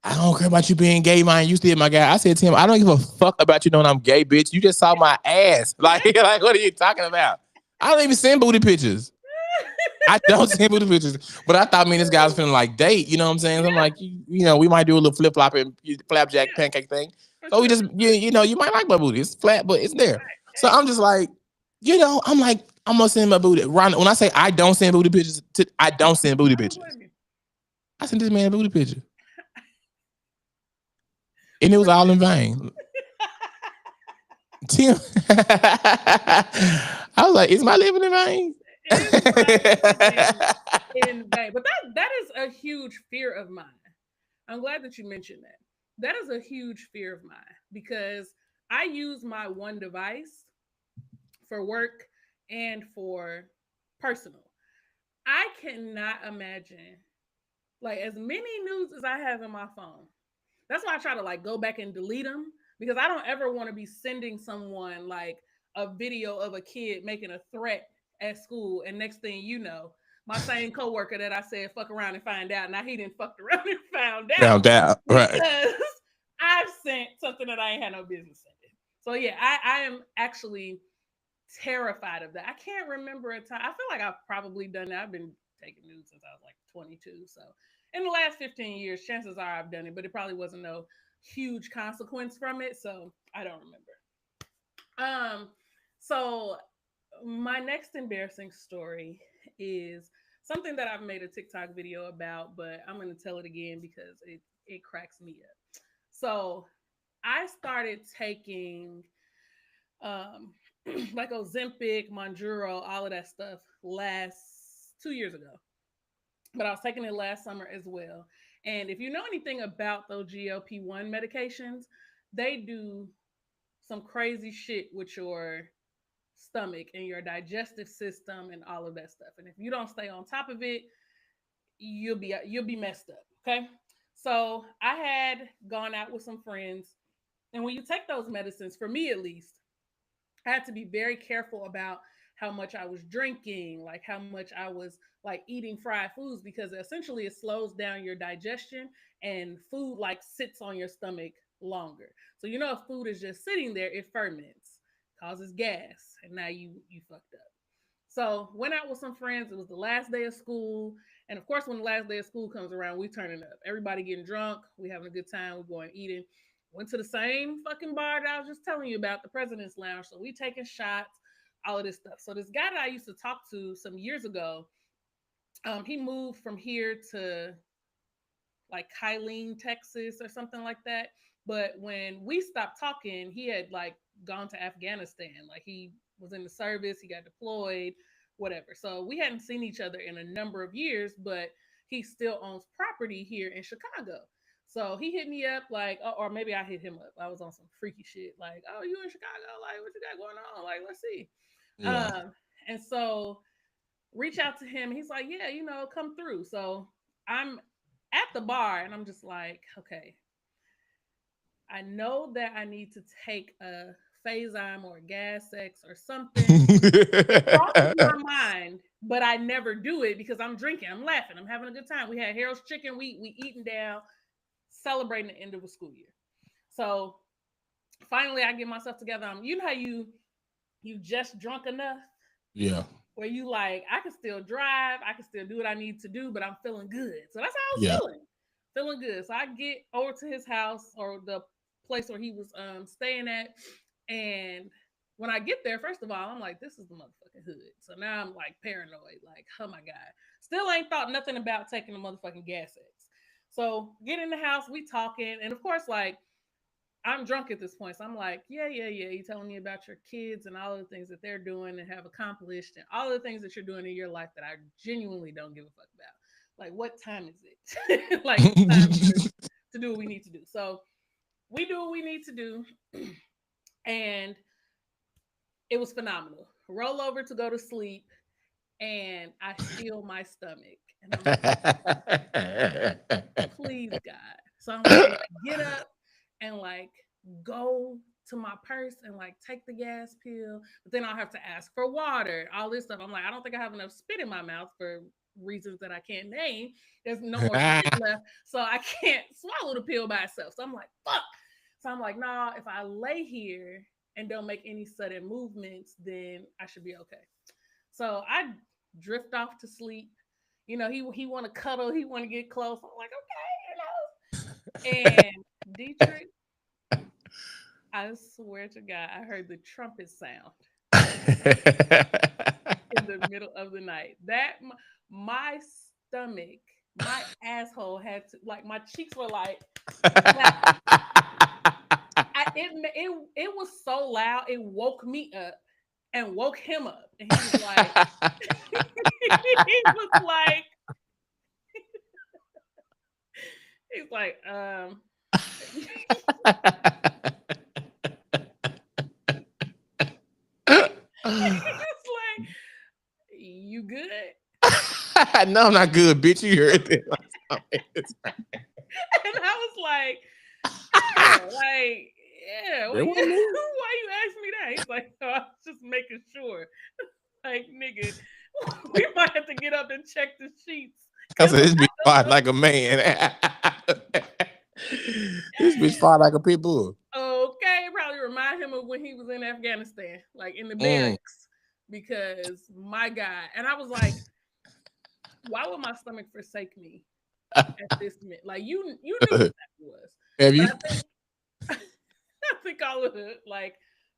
I don't care about you being gay, man. You still my guy. I said to him, I don't give a fuck about you knowing I'm gay, bitch. You just saw my ass. Like what are you talking about? I don't even send booty pictures. I don't send booty pictures. But I thought me and this guy was feeling like date. You know what I'm saying? So I'm Yeah, like, we might do a little flip flop and flapjack yeah, pancake thing. for So we sure. just, you might like my booty. It's flat, but it's there. So Hey, I'm just like, I'm like, I'm gonna send my booty. Ron, when I say I don't send booty pictures, I don't send booty I don't pictures. blame you. I sent this man a booty picture. And it was For all in sure. vain. Tim, I was like, is my living in vain? Is my living in vain? But that is a huge fear of mine. I'm glad that you mentioned that. That is a huge fear of mine because I use my one device for work and for personal. I cannot imagine like as many nudes as I have in my phone. That's why I try to like go back and delete them because I don't ever want to be sending someone like a video of a kid making a threat at school, and next thing you know, my same coworker that I said fuck around and find out, now he didn't fuck around and found out Found out, right? because I've sent something that I ain't had no business sending. So yeah, I am actually terrified of that. I can't remember a time. I feel like I've probably done that. I've been taking nudes since I was like 22. So in the last 15 years, chances are I've done it, but it probably wasn't no huge consequence from it. So I don't remember. Um, so my next embarrassing story is something that I've made a TikTok video about, but I'm gonna tell it again because it cracks me up. So I started taking um like Ozempic, Monjuro, all of that stuff last 2 years ago. But I was taking it last summer as well. And if you know anything about those GLP-1 medications, they do some crazy shit with your stomach and your digestive system and all of that stuff. And if you don't stay on top of it, you'll be messed up. Okay. So I had gone out with some friends, and when you take those medicines, for me at least, I had to be very careful about how much I was drinking, like how much I was like eating fried foods, because essentially it slows down your digestion and food like sits on your stomach longer. So you know if food is just sitting there, it ferments, causes gas, and now you fucked up. So went out with some friends. It was the last day of school. And of course, when the last day of school comes around, we turning up. Everybody getting drunk. We having a good time. We're going eating. Went to the same fucking bar that I was just telling you about, the President's Lounge. So we taking shots, all of this stuff. So this guy that I used to talk to some years ago, he moved from here to like Kylene, Texas, or something like that. But when we stopped talking, he had like gone to Afghanistan. Like he was in the service, he got deployed, whatever. So we hadn't seen each other in a number of years, but he still owns property here in Chicago. So he hit me up like, oh, or maybe I hit him up. I was on some freaky shit, like, oh, you in Chicago? Like, what you got going on? Like, let's see. Yeah. And so reach out to him. He's like, yeah, come through. So I'm at the bar and I'm just like, okay, I know that I need to take a Phasime or a gas X or something. Crosses my mind, but I never do it because I'm drinking, I'm laughing, I'm having a good time. We had Harold's chicken, we eating down, celebrating the end of the school year. So finally I get myself together. You know how you just drunk enough Yeah. where you like, I can still drive, I can still do what I need to do, but I'm feeling good. So that's how I Yeah. was feeling good. So I get over to his house or the place where he was staying at, and when I get there, first of all, I'm like, this is the motherfucking hood. So now I'm like paranoid, like, oh my god, still ain't thought nothing about taking the motherfucking gas X. So get in the house, we talking, and of course, like I'm drunk at this point. So I'm like, yeah, yeah, yeah. You telling me about your kids and all the things that they're doing and have accomplished and all the things that you're doing in your life that I genuinely don't give a fuck about. Like, what time is it? Like, it's time to do what we need to do. So we do what we need to do. And it was phenomenal. Roll over to go to sleep and I feel my stomach. And I'm like, please, God. So I'm trying to like get up and like go to my purse and like take the gas pill, but then I'll have to ask for water, all this stuff. I'm like, I don't think I have enough spit in my mouth for reasons that I can't name. There's no more spit left, so I can't swallow the pill by itself. So I'm like, fuck. So I'm like, nah, if I lay here and don't make any sudden movements, then I should be okay. So I drift off to sleep. You know, he want to cuddle, he want to get close. I'm like, okay, you know. And Dietrich, I swear to God, I heard the trumpet sound in the middle of the night. That my stomach, my asshole had to like my cheeks were like flapping. It was so loud it woke me up and woke him up, and he was like, he was like, he's like, he's like, you good? No, I'm not good, bitch. You heard it. And I was like, yeah, like, yeah, That wasn't me. why you ask me that? He's like, oh, I was just making sure. Like, nigga, we might have to get up and check the sheets. I Cause said this bitch fought like a man. This bitch fought like a pit bull. okay, probably remind him of when he was in Afghanistan, like in the Mm. barracks. Because my God, and I was like, why would my stomach forsake me at this minute? Like you knew what that was, Have but you? I think I think all of the like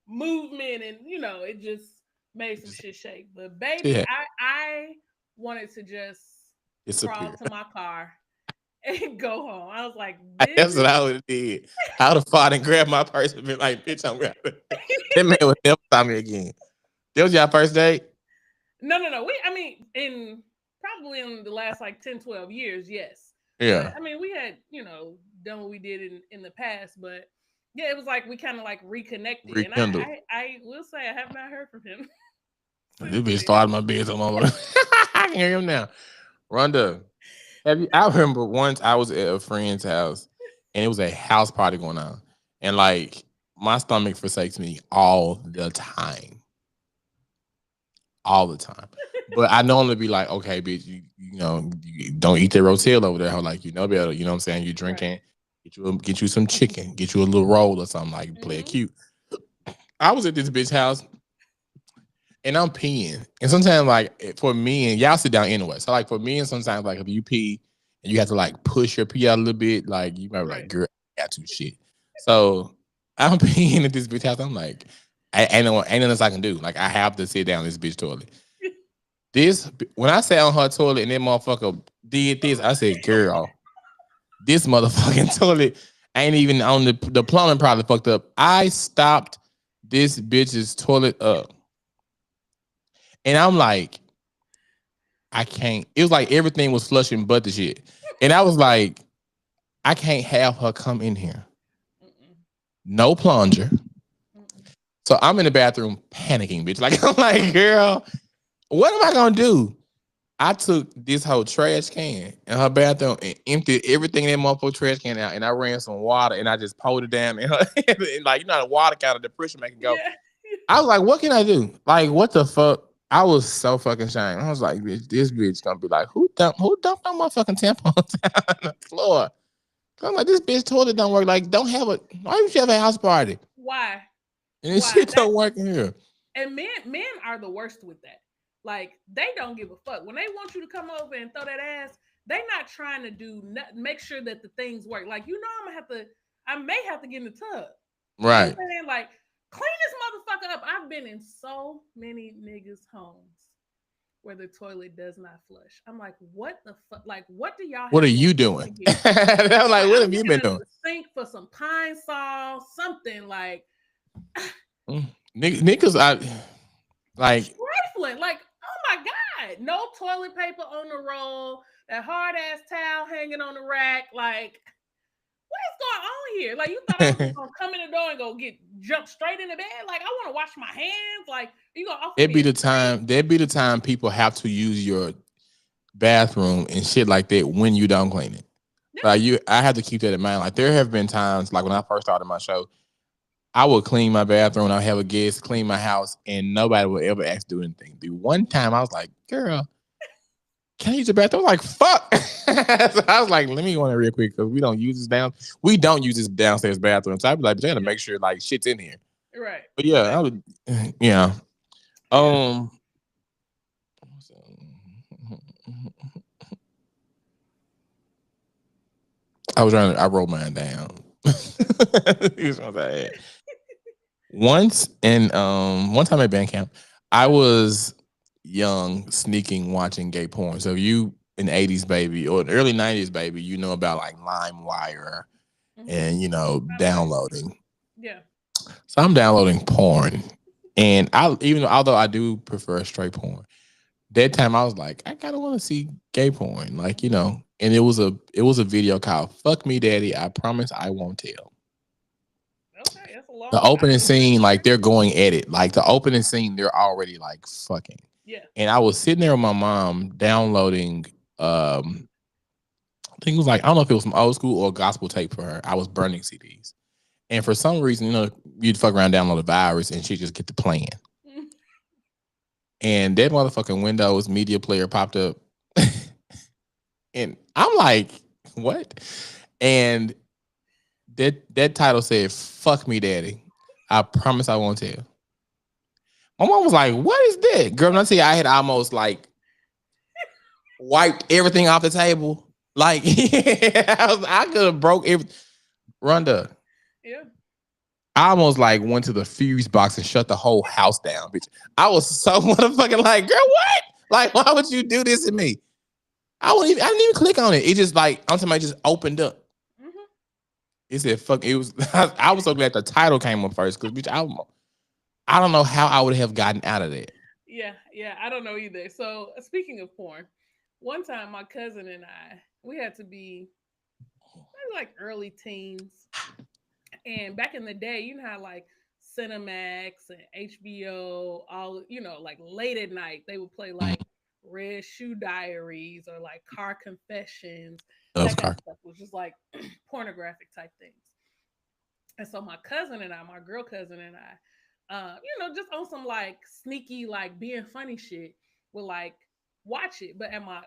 movement and it just made some shit shake. But baby, Yeah, I wanted to just crawl disappear. to my car and go home. I was like, this That's what I would have did. I would have fought and grabbed my purse and been like, bitch, I'm grabbing. That man would never stop me again. That was your first date? no, no, no. I mean, in probably in the last like 10, 12 years, yes. But Yeah. I mean, we had, done what we did in the past, but yeah, it was like we kind of like reconnected. And Rekindled. I will say I have not heard from him This since bitch then. started my bed. So I can hear him now. Rhonda, have you? I remember once I was at a friend's house and it was a house party going on. And like my stomach forsakes me all the time. All the time. But I normally be like, okay, bitch, you don't eat that rotel over there. How like you know better. You know what I'm saying? You Right. drinking, get you some chicken, get you a little roll or something, like play it Hmm. cute. I was at this bitch house and I'm peeing. And sometimes like for me and y'all sit down anyway. So like for me and sometimes like if you pee and you have to like push your pee out a little bit, like you might be like, Right. girl, I got too shit. So I'm peeing at this bitch house. I'm like, ain't nothing else I can do. Like I have to sit down in this bitch toilet. This when I sat on her toilet and that motherfucker did this, I said, "Girl, this motherfucking toilet ain't even on the plumbing probably fucked up." I stopped this bitch's toilet up, and I'm like, I can't. It was like everything was flushing but the shit, and I was like, I can't have her come in here. Mm-mm. No plunger. Mm-mm. So I'm in the bathroom panicking, bitch. Like I'm like, girl, what am I gonna do? I took this whole trash can in her bathroom and emptied everything in that motherfucker trash can out, and I ran some water and I just poured it down in her. And like the water kind of the pressure make it go. Yeah. I was like, what can I do? Like, what the fuck? I was so fucking ashamed. I was like, bitch, this bitch gonna be like, who dumped my motherfucking tampons on the floor? I'm like, this bitch toilet don't work. Like, don't have a why you should have a house party? Why? And this Why? shit don't work in here. And men are the worst with that. Like they don't give a fuck when they want you to come over and throw that ass. They not trying to make sure that the things work. Like I may have to get in the tub. You know what Right. I'm saying? Like clean this motherfucker up. I've been in so many niggas' homes where the toilet does not flush. I'm like, what the fuck? Like, what do y'all What are have you going doing? on here? I was like, Like, what I'm have you looking been under doing? the sink for some pine sol, something like Mm. Niggas, I like. trifling. Like, oh my God, no toilet paper on the roll, that hard ass towel hanging on the rack. Like, what is going on here? Like, you thought I was just gonna come in the door and go get jump straight into bed? Like, I want to wash my hands. Like, you gonna offer It'd me be a the drink? time. There'd be the time people have to use your bathroom and shit like that when you don't clean it. Yeah, Like I have to keep that in mind. Like there have been times, like when I first started my show, I would clean my bathroom. I would have a guest clean my house, and nobody would ever ask to do anything. The one time I was like, "Girl, can I use the bathroom?" I was like, "Fuck!" So I was like, "Let me go in there real quick because we don't use this down. We don't use this downstairs bathroom." So I'd be like, "But I gotta yeah, make sure like shit's in here." right, But yeah, I exactly. would. Yeah. Yeah, Um. I was trying to. I wrote mine down. Here's what I had. Once and one time at band camp, I was young, sneaking, watching gay porn. So you an '80s baby or an early '90s baby, you know about like LimeWire mm-hmm. and I'm like, downloading. yeah, So I'm downloading porn, and I even although I do prefer straight porn, that time I was like, I kind of want to see gay porn, like mm-hmm. and it was a video called "Fuck Me, Daddy." I promise I won't tell. Okay, that's a The long opening title. scene, like they're going at it. Like the opening scene, they're already like fucking. Yeah. And I was sitting there with my mom downloading. I think it was like I don't know if it was some old school or gospel tape for her. I was burning CDs, and for some reason, you'd fuck around, download a virus, and she just get the plan. And that motherfucking Windows media player popped up, and I'm like, what? And that title said, "Fuck me, Daddy. I promise I won't tell." My mom was like, "What is that, girl?" When I tell you, I had almost like wiped everything off the table. Like I could have broke every. Rhonda, Yeah. I almost like went to the fuse box and shut the whole house down, bitch. I was so motherfucking like, girl, what? Like, why would you do this to me? I didn't even click on it. It just like I'm talking about, it just opened up. Mm-hmm. It said fuck. It was. I was so glad the title came up first because bitch, I don't know how I would have gotten out of that. Yeah, yeah. I don't know either. So speaking of porn, one time my cousin and I, we had to be maybe like early teens. And back in the day, you know how like Cinemax and HBO, all like late at night, they would play Mhm. like Red Shoe Diaries or like Car Confessions. Of That kind course. of stuff was just like pornographic type things. And so my cousin and I, my girl cousin and I, just on some like sneaky, like being funny shit, would like watch it. But at my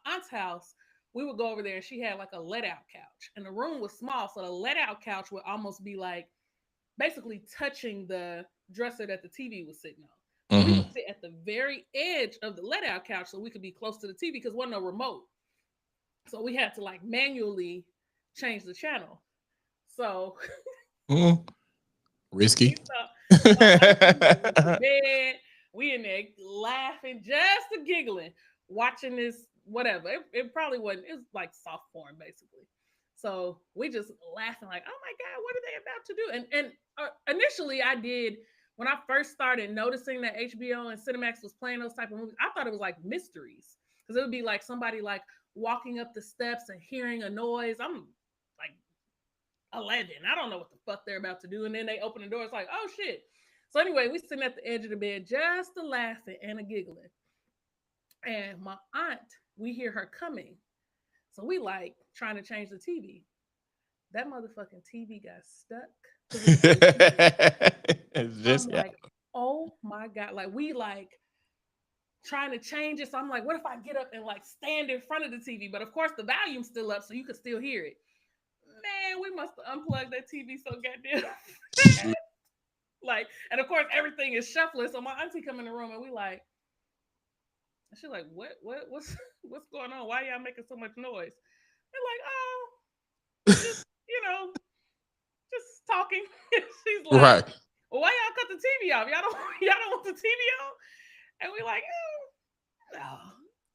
aunt's house, we would go over there and she had like a let out couch. And the room was small. So the let out couch would almost be like basically touching the dresser that the TV was sitting on. So we would Hmm. sit at the very edge of the let out couch so we could be close to the TV because wasn't no remote. So we had to like manually change the channel. So Hmm. we Risky. saw my auntie done went to bed. We in there laughing, just a giggling, watching this whatever. It probably wasn't. It was like soft porn basically. So we just laughing like, oh my god, what are they about to do? And initially, I did when I first started noticing that HBO and Cinemax was playing those type of movies. I thought it was like mysteries because it would be like somebody like walking up the steps and hearing a noise. I'm like 11. I don't know what the fuck they're about to do. And then they open the door. It's like, oh shit. So anyway, we sitting at the edge of the bed just a laughing and a giggling. And my aunt, we hear her coming. So we like trying to change the TV. That motherfucking TV got stuck to the ceiling. It's I'm just yeah. like, oh my God. Like we like trying to change it. So I'm like, what if I get up and like stand in front of the TV? But of course the volume's still up so you could still hear it. Man, we must have unplugged that TV so goddamn like, and of course everything is shuffling. So my auntie come in the room and we like, she's like, what's what's going on? Why y'all making so much noise? They're like, oh, we just, you know, just talking. She's like, Right. well, why y'all cut the TV off? Y'all don't y'all don't want the TV on? And we like, Oh.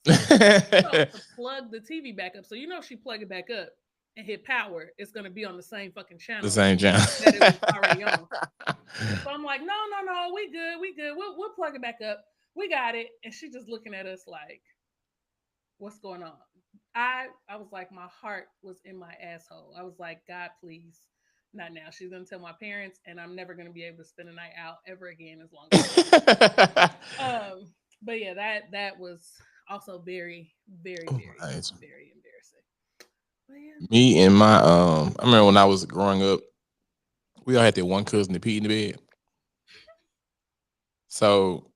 So to plug the TV back up, so if she plug it back up and hit power, it's gonna be on the same fucking The channel same channel. that it was already on. So I'm like, no, no, no, we good, we good. We'll plug it back up. We got it. And she just looking at us like, what's going on? I was like, my heart was in my asshole. I was like, God, please, not now. She's gonna tell my parents, and I'm never gonna be able to spend a night out ever again as long as I live. But yeah, that was also very, very, Oh, very, nice. very embarrassing. But Me and my I remember when I was growing up, we all had that one cousin that peed in the bed. So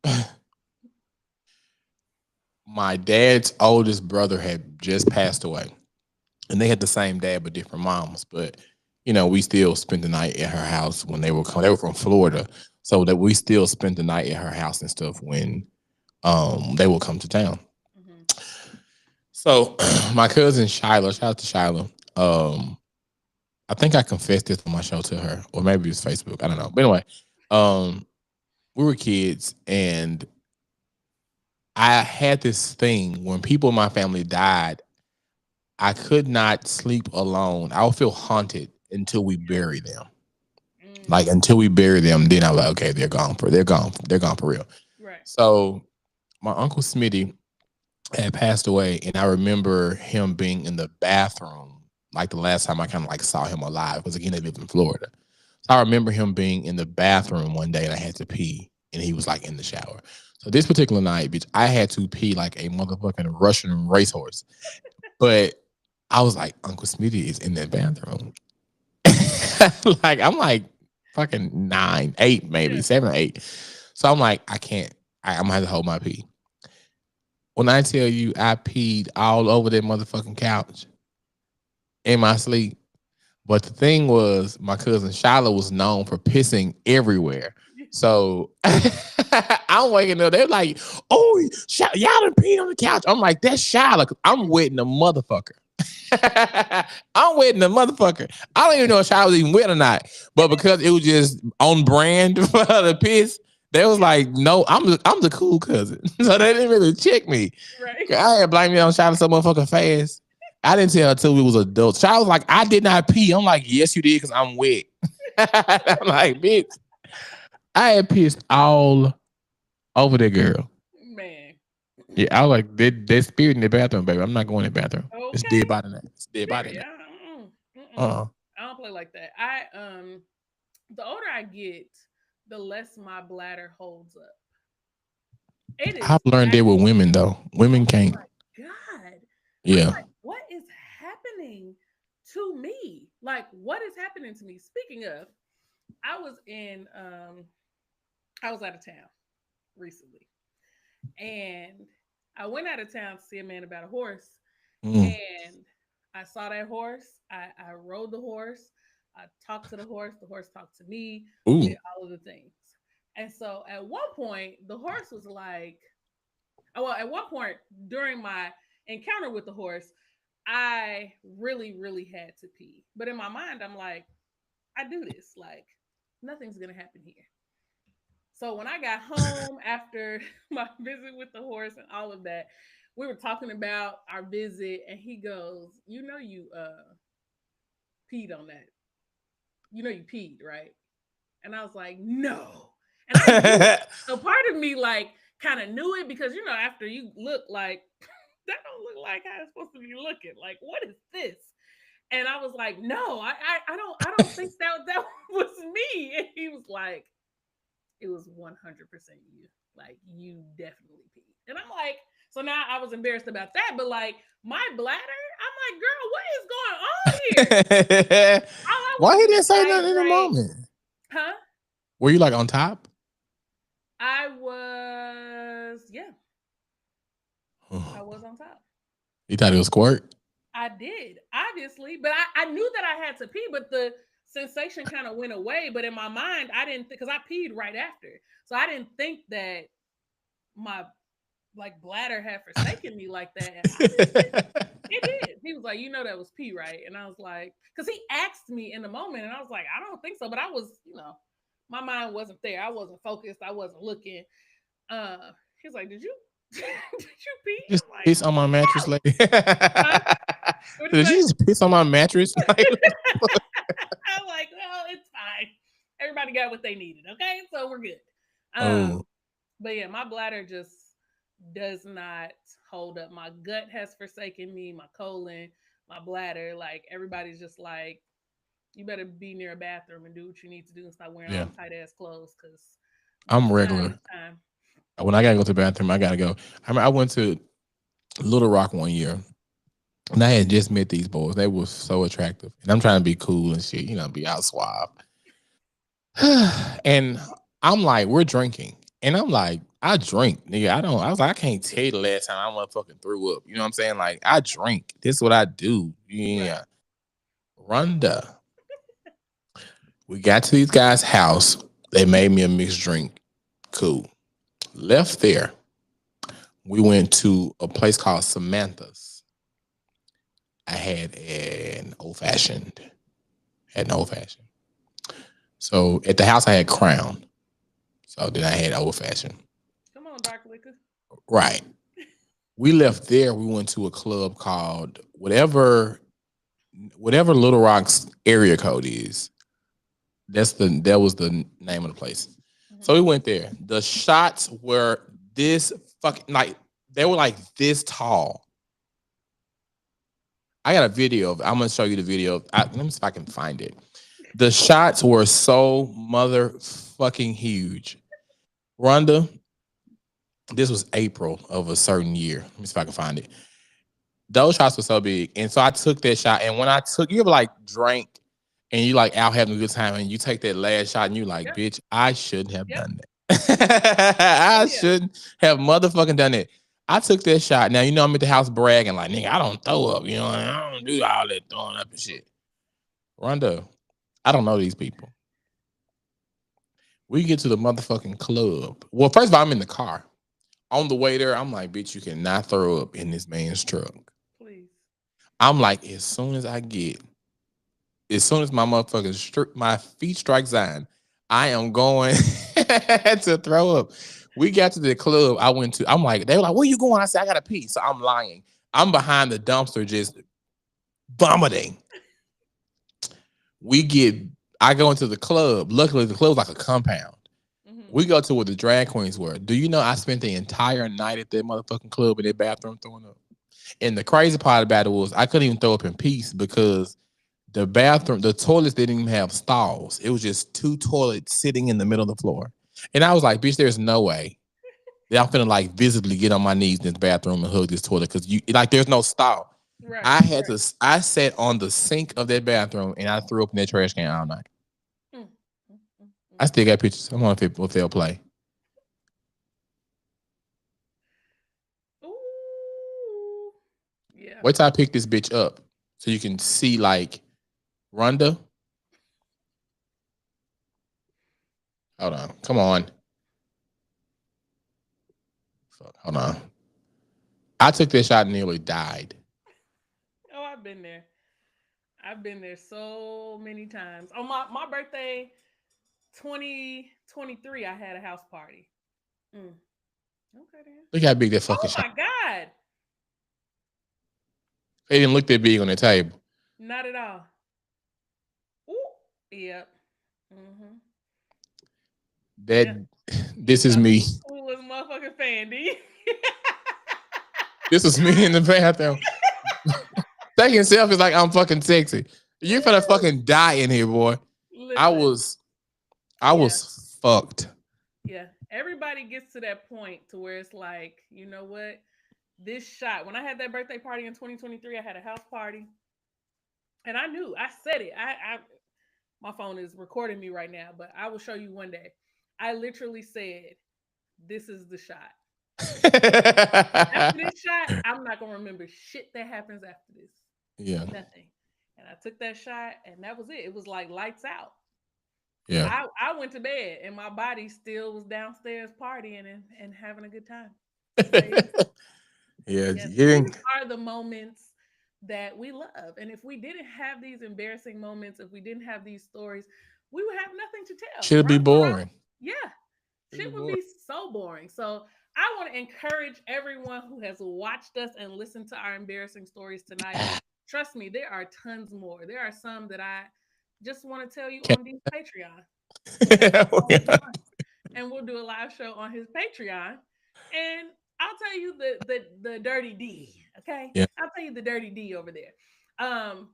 my dad's oldest brother had just passed away, and they had the same dad but different moms. But we still spent the night at her house when they were coming. They were from Florida, so that we still spent the night at her house and stuff when they will come to town. yeah. So my cousin Shiloh, shout out to Shiloh. I think I confessed this on my show to her, or maybe it was Facebook. I don't know. But anyway, um, we were kids, and I had this thing when people in my family died. I could not sleep alone. I would feel haunted until we bury them. Like Mm, until we bury them, then I'm like, okay, they're gone for real. right. So my uncle Smitty had passed away, and I remember him being in the bathroom like the last time I kind of like saw him alive because again they lived in Florida. So I remember him being in the bathroom one day and I had to pee, and he was like in the shower. So this particular night, bitch, I had to pee like a motherfucking Russian racehorse. But I was like, Uncle Smitty is in that bathroom. Like I'm like fucking 9, 8, maybe Yeah. 7 or 8. So I'm like, I can't. I'm gonna have to hold my pee. When I tell you I peed all over that motherfucking couch in my sleep. But the thing was, my cousin Shiloh was known for pissing everywhere. So I'm waking up. They're like, "Oh, y'all done peed on the couch." I'm like, "That's Shiloh." I'm wetting the motherfucker. I'm wetting the motherfucker. I don't even know if Shiloh was even wet or not. But because it was just on brand for the piss, they was like, "No, I'm the cool cousin." So they didn't really check me. Right. I had blamed me on Shiloh so motherfucking fast. I didn't tell her until we was adults. Child was like, I did not pee. I'm like, yes, you did, because I'm wet. I'm like, bitch, I had pissed all over that girl. Man. Yeah, I was like, there's spirit in the bathroom, baby. I'm not going in the bathroom. It's dead Okay. body in there. It's dead body in Period. there. Mm-mm. Uh-uh. I don't play like that. The older I get, the less my bladder holds up. It I've is learned that with women though. Women oh can't. my God. I'm Yeah. like, what is happening to me? Like, what is happening to me? Speaking of, I was in I was out of town recently. And I went out of town to see a man about a horse. Mm. And I saw that horse. I rode the horse. I talked to the horse. The horse talked to me. We Ooh. did all of the things. And so at one point, the horse was like, well, at one point during my encounter with the horse, I really, really had to pee. But in my mind, I'm like, I do this. Like, nothing's going to happen here. So when I got home after my visit with the horse and all of that, we were talking about our visit, and he goes, you peed on that. You peed, right?" And I was like, "No." And I knew it. So part of me like kind of knew it because after you look like that don't look like how it's supposed to be looking. Like, what is this? And I was like, "No, I don't think that was me." And he was like, "It was 100% you. Like, you definitely peed." And I'm like, so now I was embarrassed about that, but like my bladder, I'm like, "Girl, what is going on here?" All I Why want he to do didn't is say nothing in the hydrate. moment? Huh? Were you like on top? I was, yeah, I was on top. You thought it was squirt? I did, obviously, but I knew that I had to pee, but the sensation kind of went away. But in my mind, I didn't because I peed right after. So I didn't think that my like bladder had forsaken me like that. It did. He was like, that was pee, right? And I was like, because he asked me in the moment, and I was like, I don't think so. But I was, my mind wasn't there. I wasn't focused. I wasn't looking. He was like, did you? Did you pee? Just I'm like, piss on my mattress, lady. huh? What do you Did say? you just piss on my mattress? Like, I'm like, well, it's fine. Everybody got what they needed, okay? So we're good. oh, But yeah, my bladder just does not hold up. My gut has forsaken me, my colon, my bladder. Like everybody's just like, you better be near a bathroom and do what you need to do and stop wearing all yeah. them tight ass clothes because when I'm it's time, regular. it's time. When I gotta go to the bathroom, I gotta go. I mean, I went to Little Rock one year, and I had just met these boys. They were so attractive, and I'm trying to be cool and shit, be out suave. And I'm like, we're drinking, and I'm like, I drink, nigga. I don't. I was like, I can't tell you the last time I motherfucking threw up. You know what I'm saying? Like, I drink. This is what I do. Right. Yeah, Rhonda. We got to these guys' house. They made me a mixed drink. Cool. Left there. We went to a place called Samantha's. I had an old fashioned. Had an old fashioned. So at the house I had Crown. So then I had old fashioned. Come on, dark liquor. Right. We left there. We went to a club called whatever Little Rock's area code is. That was the name of the place. So Hmm. we went there. The shots were this fucking like they were like this tall. I got a video of. I'm gonna show you the video. Let me see if I can find it. The shots were so motherfucking huge. Rhonda, this was April of a certain year. Let me see if I can find it. Those shots were so big, and so I took that shot. And when I took, you ever like drank, and you like out having a good time, and you take that last shot, and you like, Yep. bitch, I shouldn't have Yep. done that. Oh I yeah. shouldn't have motherfucking done it. I took that shot. Now you know I'm at the house bragging like, nigga, I don't throw up. I don't do all that throwing up and shit. Rhonda, I don't know these people. We get to the motherfucking club. Well, first of all, I'm in the car. On the way there, I'm like, bitch, you cannot throw up in this man's truck. Please. I'm like, as soon as my my feet strike Zion, I am going to throw up. We got to the club I went to. I'm like, they were like, where you going? I said, I got to pee. So I'm lying. I'm behind the dumpster just vomiting. We get, I go into the club. Luckily, the club's like a compound. Hmm. We go to where the drag queens were. Do you know I spent the entire night at that motherfucking club in that bathroom throwing up? And the crazy part about it was I couldn't even throw up in peace because the toilets didn't even have stalls. It was just two toilets sitting in the middle of the floor. And I was like, bitch, there's no way that I'm finna like visibly get on my knees in this bathroom and hug this toilet because there's no stall. Right. Right. I sat on the sink of that bathroom and I threw up in that trash can all night. Mm, mm, mm, I mm. still got pictures. I wonder if they'll play. Ooh. Yeah. Wait till I pick this bitch up so you can see like Rhonda. Hold on. Come on. Fuck. Hold on. I took this shot and nearly died. Oh, I've been there. I've been there so many times. On my birthday, 2023, I had a house party. Mm. Okay then. Look how big that fucking Oh shot. my god. They didn't look that big on the table. Not at all. Ooh. Yep. Mm-hmm. That Yeah. You this is thought it me. was cool as a motherfucking fan, did you? This is me in the bathroom. Taking selfies like I'm fucking sexy. You're gonna fucking die in here, boy. I Listen. was I Yeah. was fucked. Yeah. Everybody gets to that point to where it's like, you know what? This shot. When I had that birthday party in 2023, I had a house party. And I knew, I said it. I my phone is recording me right now, but I will show you one day. I literally said, this is the shot. After this shot, I'm not gonna remember shit that happens after this. Yeah, Nothing. And I took that shot and that was it. It was like lights out. yeah. I went to bed and my body still was downstairs partying and having a good time. Crazy. Yeah, Yes, these getting are the moments that we love. And if we didn't have these embarrassing moments, if we didn't have these stories, we would have nothing to tell. should be Right, Laura? boring. Yeah, Should shit be would boring. be so boring. So I want to encourage everyone who has watched us and listened to our embarrassing stories tonight. Trust me, there are tons more. There are some that I just want to tell you Can on Dee's Patreon because he's the only one. And we'll do a live show on his Patreon. And I'll tell you the dirty D. Okay. yeah. I'll tell you the dirty D over there. Um,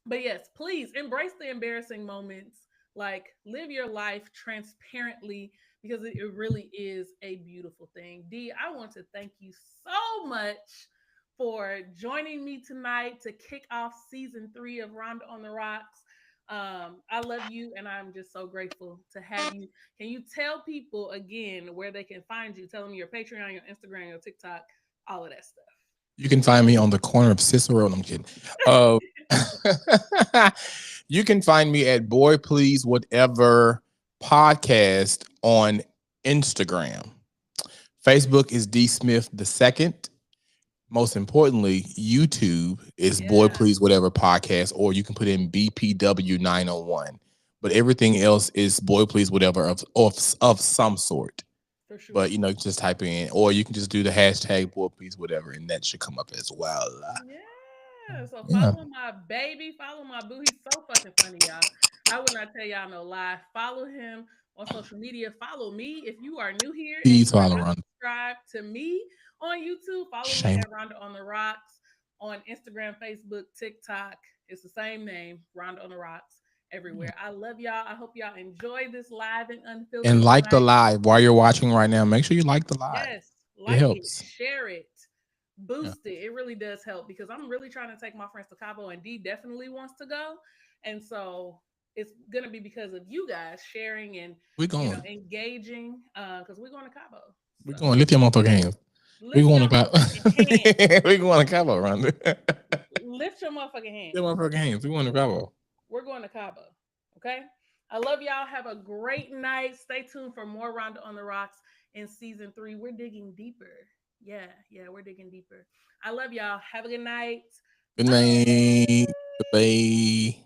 but yes, please embrace the embarrassing moments. Like live your life transparently because it really is a beautiful thing. D, I want to thank you so much for joining me tonight to kick off season 3 of Rhonda on the Rocks. I love you and I'm just so grateful to have you. Can you tell people again where they can find you? Tell them your Patreon, your Instagram, your TikTok, all of that stuff. You can find me on the corner of Cicero. No, I'm kidding. Uh, you can find me at Boy Please Whatever Podcast on Instagram. Facebook is D Smith the Second. Most importantly, YouTube is Boy Yeah, Please Whatever Podcast, or you can put in BPW 901. But everything else is Boy Please Whatever of some sort. for sure. But just type in, or you can just do the hashtag Boy Please Whatever, and that should come up as well. Yeah. So Yeah. follow my baby, follow my boo. He's so fucking funny, y'all. I would not tell y'all no lie. Follow him on social media. Follow me if you are new here and Please you are follow not Rhonda. subscribed to me on YouTube. Follow me Shame. at Rhonda on the Rocks on Instagram, Facebook, TikTok. It's the same name, Rhonda on the Rocks, everywhere. I love y'all. I hope y'all enjoy this live and And unfiltered like the tonight. live while you're watching right now. Make sure you like the live. Yes, It like it, helps. share it, Yeah. boost it. It really does help because I'm really trying to take my friends to Cabo, and D definitely wants to go, and so it's gonna be because of you guys sharing and We're going. engaging. Because we're going to Cabo, We're so going. Lift your motherfucking hands. We're lift going your to Cabo. motherfucking hand. We're going to Cabo, Rhonda. Lift your motherfucking Your hand. motherfucking hands. We're going to Cabo. We're going to Cabo. Okay. I love y'all. Have a great night. Stay tuned for more Rhonda on the Rocks in season 3. We're digging deeper. Yeah, we're digging deeper. I love y'all. Have a good night. Good Bye. night. Bye.